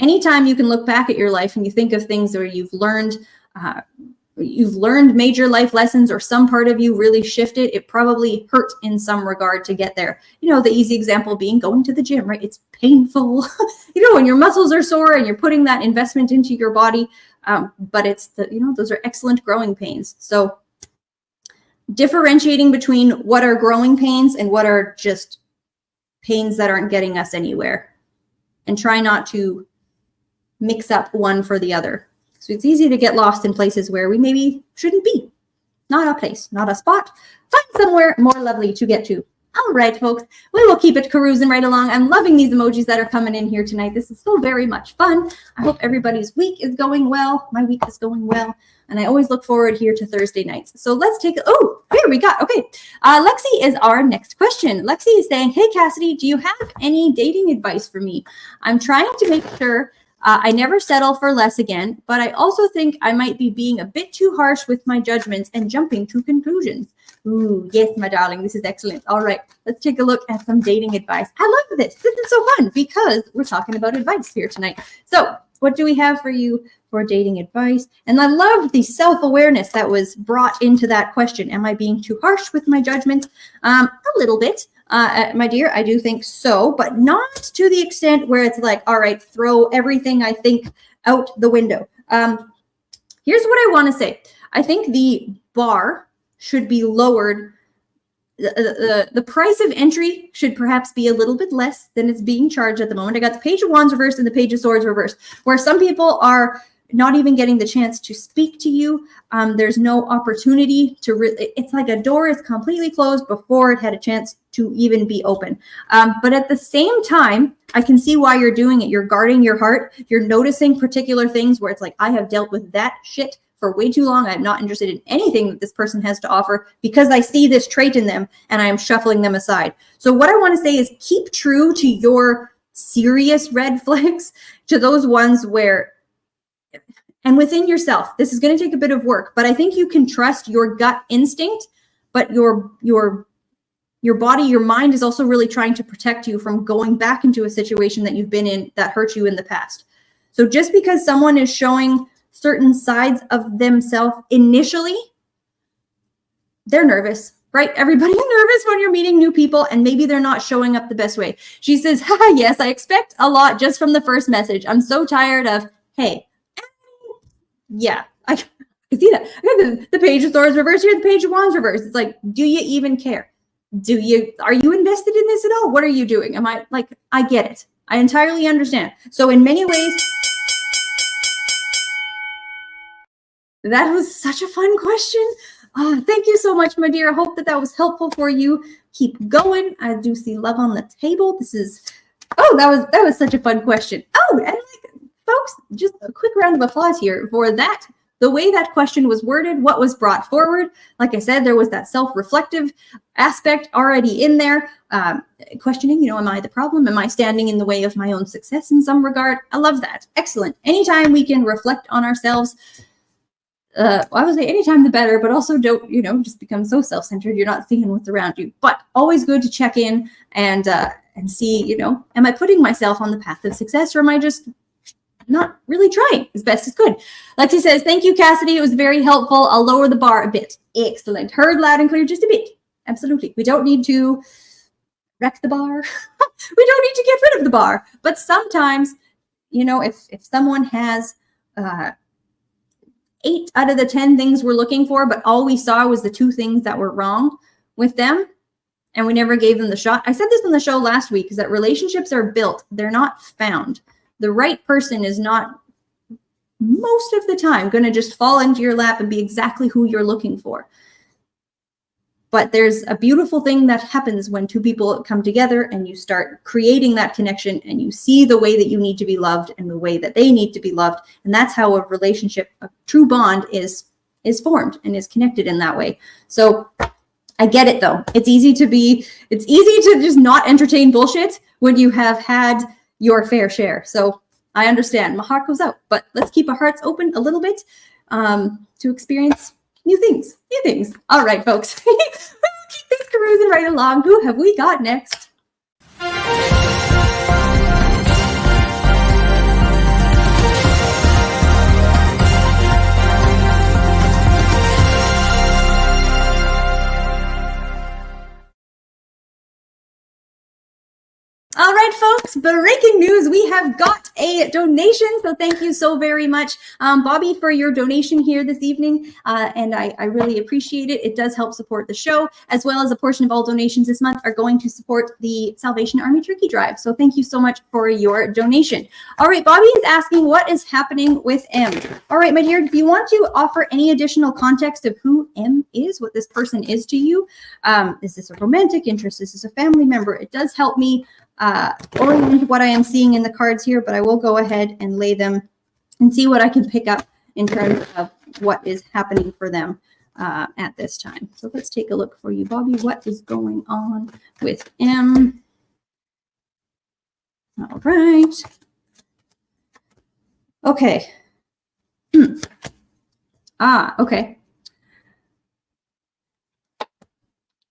Anytime you can look back at your life and you think of things where you've learned major life lessons, or some part of you really shifted, it probably hurt in some regard to get there. The easy example being going to the gym, right? It's painful, when your muscles are sore and you're putting that investment into your body. But it's those are excellent growing pains. So differentiating between what are growing pains and what are just pains that aren't getting us anywhere, and try not to mix up one for the other. So it's easy to get lost in places where we maybe shouldn't be. Not a place, not a spot. Find somewhere more lovely to get to. All right, folks, we will keep it cruising right along. I'm loving these emojis that are coming in here tonight. This is so very much fun. I hope everybody's week is going well. My week is going well. And I always look forward here to Thursday nights. So let's take, here we got, okay. Lexi is our next question. Lexi is saying, hey, Cassidy, do you have any dating advice for me? I'm trying to make sure I never settle for less again, but I also think I might be being a bit too harsh with my judgments and jumping to conclusions. Ooh, yes, my darling, this is excellent. All right, let's take a look at some dating advice. I love this. This is so fun because we're talking about advice here tonight. So what do we have for you for dating advice? And I love the self-awareness that was brought into that question. Am I being too harsh with my judgments? A little bit. My dear, I do think so, but not to the extent where it's like, all right, throw everything I think out the window. Here's what I want to say. I think the bar should be lowered. The price of entry should perhaps be a little bit less than it's being charged at the moment. I got the Page of Wands reversed and the Page of Swords reversed, where some people are not even getting the chance to speak to you. There's no opportunity to really, it's like a door is completely closed before it had a chance to even be open. But at the same time, I can see why you're doing it. You're guarding your heart. You're noticing particular things where it's like, I have dealt with that shit for way too long. I'm not interested in anything that this person has to offer because I see this trait in them and I am shuffling them aside. So what I want to say is keep true to your serious red flags, to those ones where, and within yourself, this is going to take a bit of work, but I think you can trust your gut instinct, but your body, your mind is also really trying to protect you from going back into a situation that you've been in that hurt you in the past. So just because someone is showing certain sides of themselves initially, they're nervous, right? Everybody's nervous when you're meeting new people and maybe they're not showing up the best way. She says, haha, yes, I expect a lot just from the first message. I'm so tired of, hey, yeah, I can see that. I got the Page of Swords reversed here, the Page of Wands reversed. It's like, do you even care? Are you invested in this at all? What are you doing? Am I like, I get it. I entirely understand. So in many ways, that was such a fun question. Thank you so much, my dear. I hope that was helpful for you. Keep going. I do see love on the table. This is Oh, that was such a fun question. Oh, and like, folks, just a quick round of applause here for that. The way that question was worded, what was brought forward. Like I said, there was that self-reflective aspect already in there. Questioning, you know, am I the problem? Am I standing in the way of my own success in some regard? I love that. Excellent. Anytime we can reflect on ourselves, I would say anytime the better, but also don't, you know, just become so self-centered. You're not thinking what's around you, but always good to check in and see, you know, am I putting myself on the path of success, or am I just not really trying as best as could? Lexi says, thank you, Cassidy. It was very helpful. I'll lower the bar a bit. Excellent. Heard loud and clear, just a bit. Absolutely. We don't need to wreck the bar. We don't need to get rid of the bar. But sometimes, you know, if someone has 8 out of the 10 things we're looking for, but all we saw was the 2 things that were wrong with them, and we never gave them the shot. I said this on the show last week, is that relationships are built. They're not found. The right person is not most of the time going to just fall into your lap and be exactly who you're looking for. But there's a beautiful thing that happens when 2 people come together and you start creating that connection, and you see the way that you need to be loved and the way that they need to be loved. And that's how a relationship, a true bond is formed and is connected in that way. So I get it though. It's easy to just not entertain bullshit when you have had your fair share. So I understand. My heart goes out, but let's keep our hearts open a little bit to experience new things. All right, folks. We'll keep this cruising right along. Who have we got next? All right, folks, breaking news. We have got a donation, so thank you so very much, Bobby, for your donation here this evening, and I really appreciate it. It does help support the show, as well as a portion of all donations this month are going to support the Salvation Army Turkey Drive, so thank you so much for your donation. All right, Bobby is asking, what is happening with M? All right, my dear, if you want to offer any additional context of who M is, what this person is to you, is this a romantic interest? Is this a family member? It does help me orient what I am seeing in the cards here, but I will go ahead and lay them and see what I can pick up in terms of what is happening for them at this time. So let's take a look for you, Bobby. What is going on with M? All right. Okay. Okay.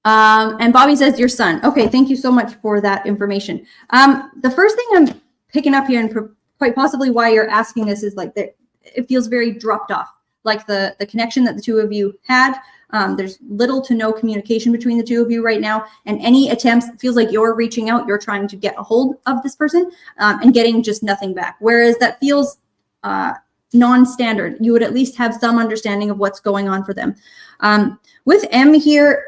And Bobby says your son. Okay, thank you so much for that information. The first thing I'm picking up here, and quite possibly why you're asking this, is like that it feels very dropped off. Like the connection that the 2 of you had. There's little to no communication between the 2 of you right now, and any attempts, it feels like you're reaching out, you're trying to get a hold of this person, and getting just nothing back. Whereas that feels non-standard. You would at least have some understanding of what's going on for them. With M here,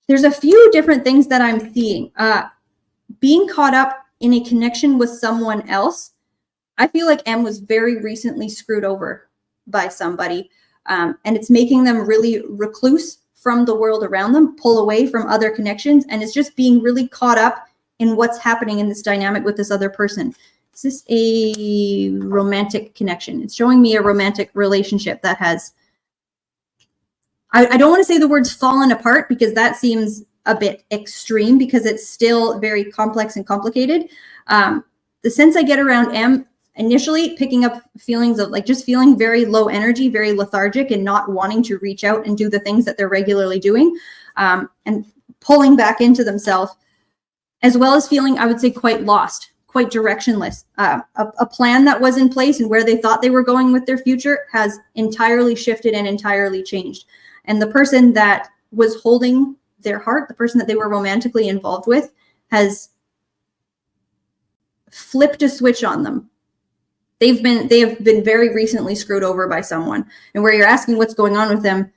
there's a few different things that I'm seeing. Being caught up in a connection with someone else. I feel like M was very recently screwed over by somebody, and it's making them really recluse from the world around them, pull away from other connections, and it's just being really caught up in what's happening in this dynamic with this other person. Is this a romantic connection? It's showing me a romantic relationship that has, I don't want to say the words fallen apart, because that seems a bit extreme, because it's still very complex and complicated. The sense I get around M, initially picking up feelings of like just feeling very low energy, very lethargic, and not wanting to reach out and do the things that they're regularly doing, and pulling back into themselves, as well as feeling, I would say, quite lost, quite directionless. A plan that was in place and where they thought they were going with their future has entirely shifted and entirely changed. And the person that was holding their heart, the person that they were romantically involved with, has flipped a switch on them. They have been very recently screwed over by someone. And where you're asking what's going on with them,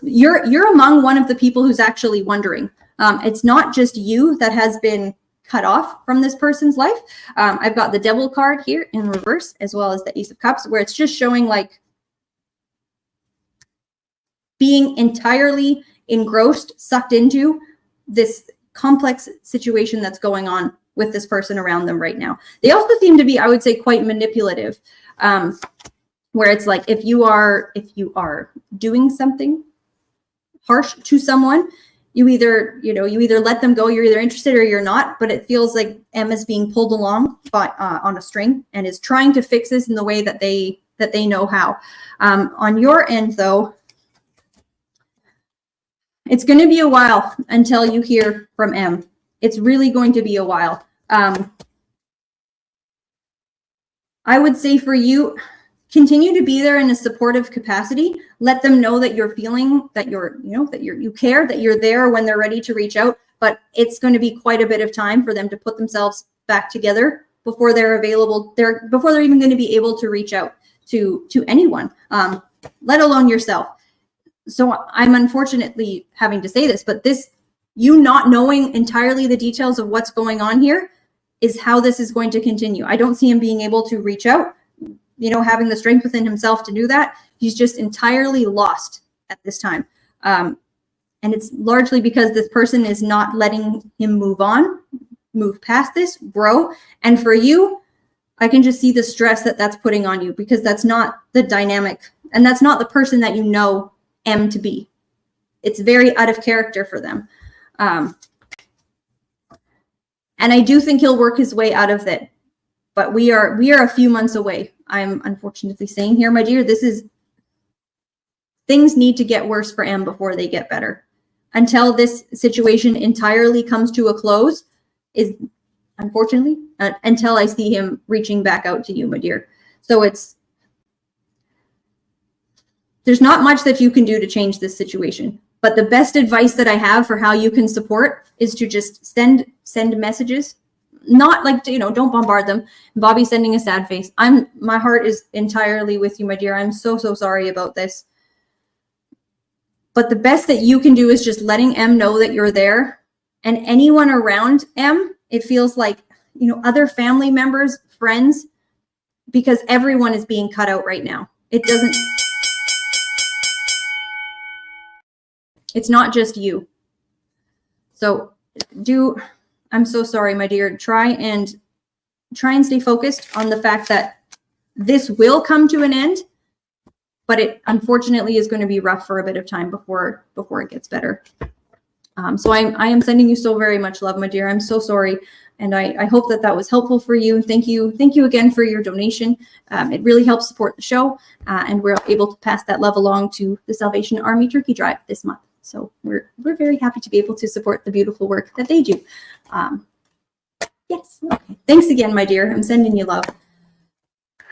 you're among one of the people who's actually wondering. It's not just you that has been cut off from this person's life. I've got the Devil card here in reverse, as well as the Ace of Cups, where it's just showing like being entirely engrossed, sucked into this complex situation that's going on with this person around them right now. They also seem to be, I would say, quite manipulative, where it's like if you are doing something harsh to someone, you either let them go, you're either interested or you're not, but it feels like M is being pulled along by on a string and is trying to fix this in the way that they know how. On your end, though, it's going to be a while until you hear from M. It's really going to be a while. I would say for you, continue to be there in a supportive capacity. Let them know that you're feeling, that you care, that you're there when they're ready to reach out. But it's going to be quite a bit of time for them to put themselves back together before they're available. Before they're even going to be able to reach out to anyone, let alone yourself. So I'm unfortunately having to say this, but you not knowing entirely the details of what's going on here is how this is going to continue. I don't see him being able to reach out, having the strength within himself to do that. He's just entirely lost at this time. And it's largely because this person is not letting him move past this, grow. And for you, I can just see the stress that's putting on you, because that's not the dynamic and that's not the person that you know M to be. It's very out of character for them. And I do think he'll work his way out of it, but we are a few months away. I'm unfortunately saying here, my dear, things need to get worse for M before they get better. Until this situation entirely comes to a close is unfortunately until I see him reaching back out to you, my dear. So there's not much that you can do to change this situation. But the best advice that I have for how you can support is to just send messages. Not like, don't bombard them. Bobby's sending a sad face. My heart is entirely with you, my dear. I'm so sorry about this. But the best that you can do is just letting M know that you're there. And anyone around M, it feels like, other family members, friends, because everyone is being cut out right now. It's not just you. So I'm so sorry, my dear. Try and stay focused on the fact that this will come to an end, but it unfortunately is going to be rough for a bit of time before it gets better. So I am sending you so very much love, my dear. I'm so sorry. And I hope that was helpful for you. Thank you again for your donation. It really helps support the show. And we're able to pass that love along to the Salvation Army Turkey Drive this month. So we're very happy to be able to support the beautiful work that they do. Yes. Okay. Thanks again, my dear. I'm sending you love.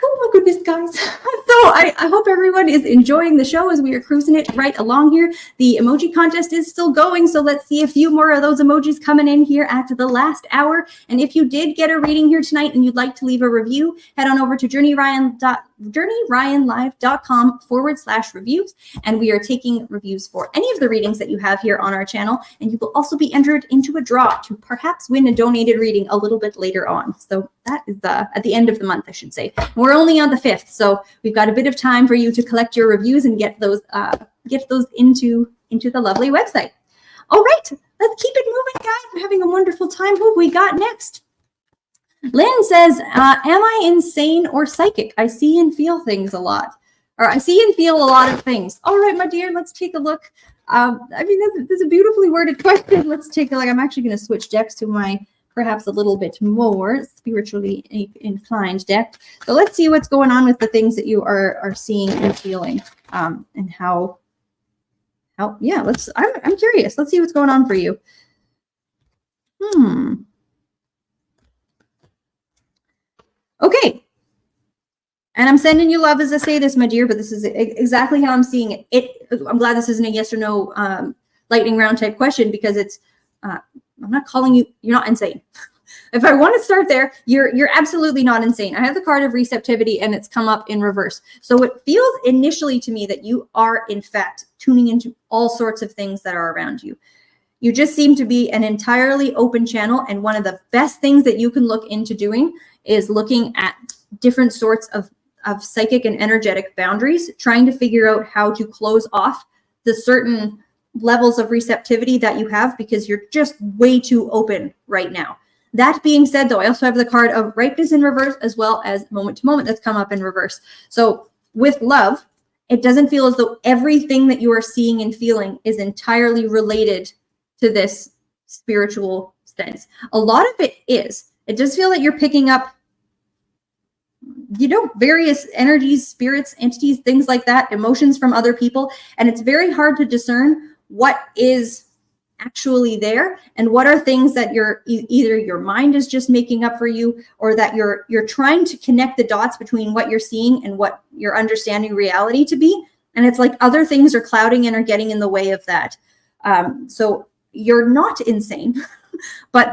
Oh my goodness, guys. So I hope everyone is enjoying the show as we are cruising it right along here. The emoji contest is still going, so let's see a few more of those emojis coming in here at the last hour. And if you did get a reading here tonight and you'd like to leave a review, head on over to journeyryanlive.com/reviews. And we are taking reviews for any of the readings that you have here on our channel. And you will also be entered into a draw to perhaps win a donated reading a little bit later on. So that is at the end of the month, I should say. We're only on the 5th, so we've got a bit of time for you to collect your reviews and get those into the lovely website. All right, let's keep it moving, guys. We're having a wonderful time. Who have we got next? Lynn says, am I insane or psychic? I see and feel things a lot. Or I see and feel a lot of things. All right, my dear, let's take a look. That's a beautifully worded question. Let's take a look. I'm actually going to switch decks to my perhaps a little bit more spiritually inclined deck. So let's see what's going on with the things that you are seeing and feeling, and how yeah, I'm curious. Let's see what's going on for you. Okay. And I'm sending you love as I say this, my dear, but this is exactly how I'm seeing it. I'm glad this isn't a yes or no lightning round type question, because it's I'm not calling you, you're not insane. If I want to start there, you're absolutely not insane. I have the card of receptivity and it's come up in reverse. So it feels initially to me that you are in fact tuning into all sorts of things that are around you. You just seem to be an entirely open channel. And one of the best things that you can look into doing is looking at different sorts of psychic and energetic boundaries, trying to figure out how to close off the certain levels of receptivity that you have, because you're just way too open right now. That being said, though, I also have the card of ripeness in reverse as well as moment to moment that's come up in reverse. So with love, it doesn't feel as though everything that you are seeing and feeling is entirely related to this spiritual sense. A lot of it is. It does feel that you're picking up, you know, various energies, spirits, entities, things like that, emotions from other people. And it's very hard to discern what is actually there and what are things that you're either your mind is just making up for you, or that you're trying to connect the dots between what you're seeing and what you're understanding reality to be. And it's like other things are clouding and are getting in the way of that. So you're not insane, but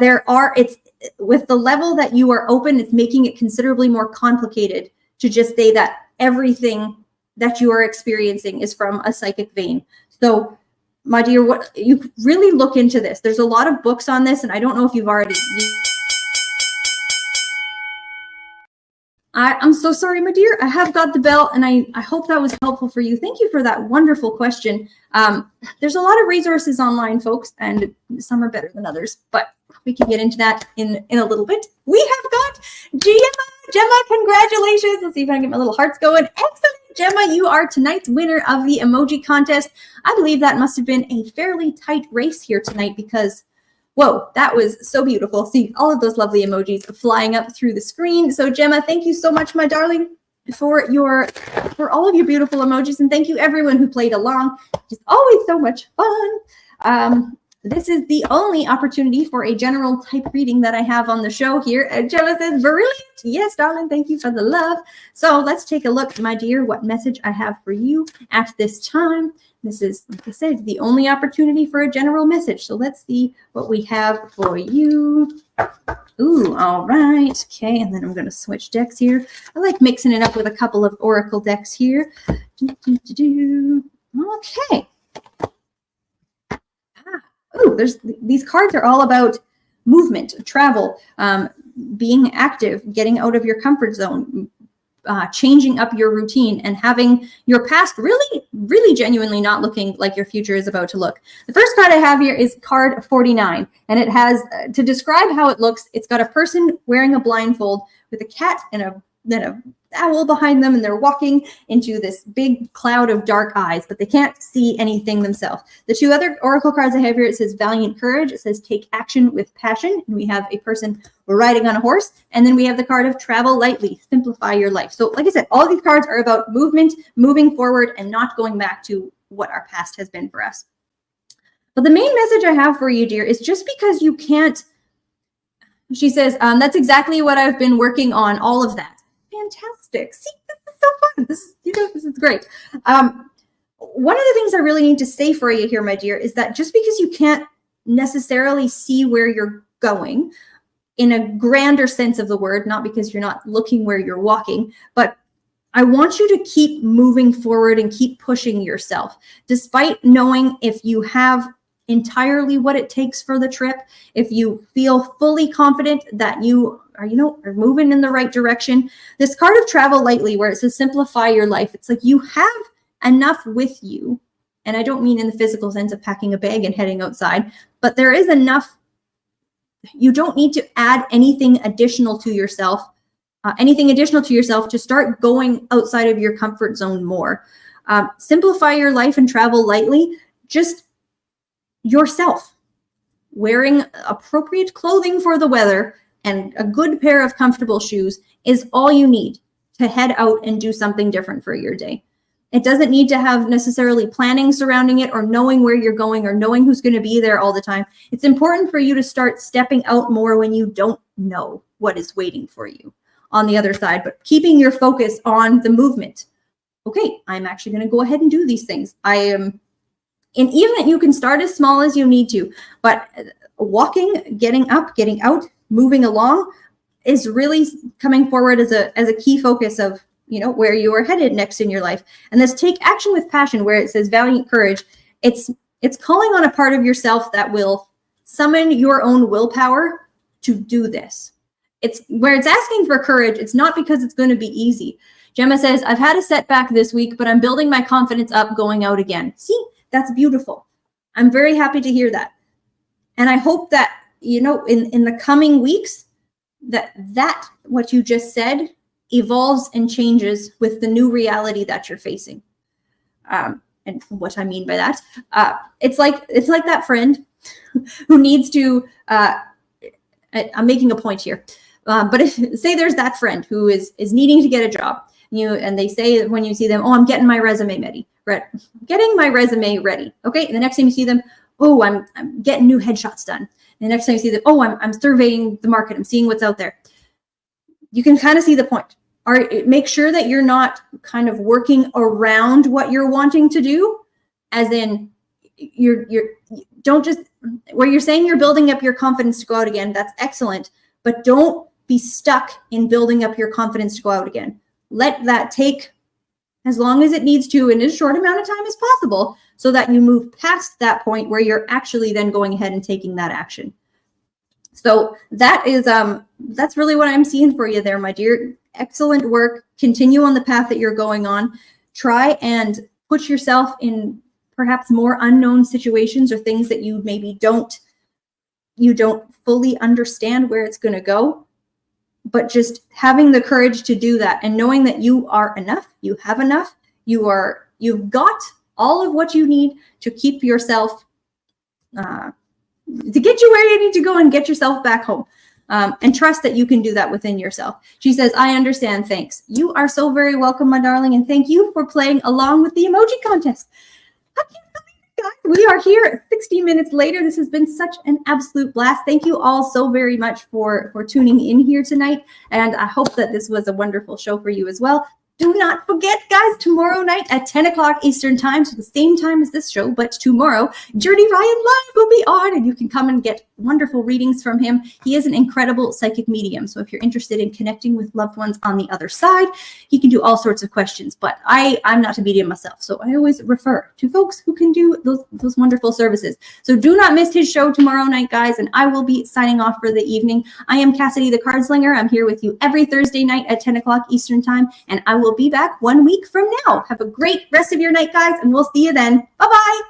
it's with the level that you are open, it's making it considerably more complicated to just say that everything that you are experiencing is from a psychic vein. So my dear, what you really look into this. There's a lot of books on this, and I don't know if you've already. I'm so sorry, my dear. I have got the bell, and I hope that was helpful for you. Thank you for that wonderful question. There's a lot of resources online, folks, and some are better than others, but we can get into that in a little bit. We have got Gemma, congratulations. Let's see if I can get my little hearts going. Excellent. Gemma, you are tonight's winner of the emoji contest. I believe that must have been a fairly tight race here tonight because, whoa, that was so beautiful. See all of those lovely emojis flying up through the screen. So Gemma, thank you so much, my darling, for all of your beautiful emojis. And thank you everyone who played along. It's always so much fun. This is the only opportunity for a general type reading that I have on the show here. Gemma says, brilliant. Yes, darling, thank you for the love. So let's take a look, my dear, what message I have for you at this time. This is, like I said, the only opportunity for a general message. So let's see what we have for you. Ooh, all right. Okay, and then I'm going to switch decks here. I like mixing it up with a couple of oracle decks here. Okay. Ooh, these cards are all about movement, travel, being active, getting out of your comfort zone, changing up your routine, and having your past really, really genuinely not looking like your future is about to look. The first card I have here is card 49, and it has, to describe how it looks, it's got a person wearing a blindfold with a cat and a owl behind them, and they're walking into this big cloud of dark eyes, but they can't see anything themselves. The two other oracle cards I have here, it says valiant courage, it says take action with passion, and we have a person riding on a horse, and then we have the card of travel lightly, simplify your life. So like I said, all of these cards are about movement, moving forward, and not going back to what our past has been for us. But the main message I have for you, dear, is just because you can't, she says, that's exactly what I've been working on, all of that. Fantastic. See, this is so fun. This is great. One of the things I really need to say for you here, my dear, is that just because you can't necessarily see where you're going in a grander sense of the word, not because you're not looking where you're walking, but I want you to keep moving forward and keep pushing yourself, despite knowing if you have entirely what it takes for the trip, if you feel fully confident that you are moving in the right direction. This card of travel lightly, where it says simplify your life, it's like you have enough with you. And I don't mean in the physical sense of packing a bag and heading outside, but there is enough. You don't need to add anything additional to yourself, to start going outside of your comfort zone more. Simplify your life and travel lightly. Just yourself, wearing appropriate clothing for the weather and a good pair of comfortable shoes is all you need to head out and do something different for your day. It doesn't need to have necessarily planning surrounding it or knowing where you're going or knowing who's going to be there all the time. It's important for you to start stepping out more when you don't know what is waiting for you on the other side, but keeping your focus on the movement. Okay, I'm actually going to go ahead and do these things. And even you can start as small as you need to, but walking, getting up, getting out, moving along is really coming forward as a key focus of, where you are headed next in your life. And this take action with passion, where it says valiant courage, it's calling on a part of yourself that will summon your own willpower to do this. It's where it's asking for courage. It's not because it's going to be easy. Gemma says, I've had a setback this week, but I'm building my confidence up going out again. See, that's beautiful. I'm very happy to hear that. And I hope that in the coming weeks, that what you just said evolves and changes with the new reality that you're facing. And what I mean by that, it's like that friend who needs to, I'm making a point here, but say there's that friend who is needing to get a job, and they say when you see them, oh, I'm getting my resume ready. Okay. And the next time you see them, oh, I'm getting new headshots done. And the next time you see them, oh, I'm surveying the market. I'm seeing what's out there. You can kind of see the point. Make sure that you're not kind of working around what you're wanting to do, as in don't just, where you're saying you're building up your confidence to go out again, that's excellent, but don't be stuck in building up your confidence to go out again. Let that take as long as it needs to in as short amount of time as possible, so that you move past that point where you're actually then going ahead and taking that action. So that is, that's really what I'm seeing for you there, my dear. Excellent work. Continue on the path that you're going on. Try and put yourself in perhaps more unknown situations or things that you maybe don't fully understand where it's going to go, but just having the courage to do that and knowing that you are enough, you have enough, you've got all of what you need to keep yourself, to get you where you need to go and get yourself back home. And trust that you can do that within yourself. She says, I understand. Thanks. You are so very welcome, my darling. And thank you for playing along with the emoji contest. I can't believe it, guys. We are here 60 minutes later. This has been such an absolute blast. Thank you all so very much for tuning in here tonight. And I hope that this was a wonderful show for you as well. Do not forget, guys, tomorrow night at 10 o'clock Eastern time, so the same time as this show, but tomorrow, Journey Ryan Live will be on, and you can come and get wonderful readings from him. He is an incredible psychic medium, so if you're interested in connecting with loved ones on the other side, he can do all sorts of questions, but I'm not a medium myself, so I always refer to folks who can do those wonderful services. So do not miss his show tomorrow night, guys, and I will be signing off for the evening. I am Cassidy the Cardslinger. I'm here with you every Thursday night at 10 o'clock Eastern time, and I will be back 1 week from now. Have a great rest of your night, guys, and we'll see you then. Bye-bye.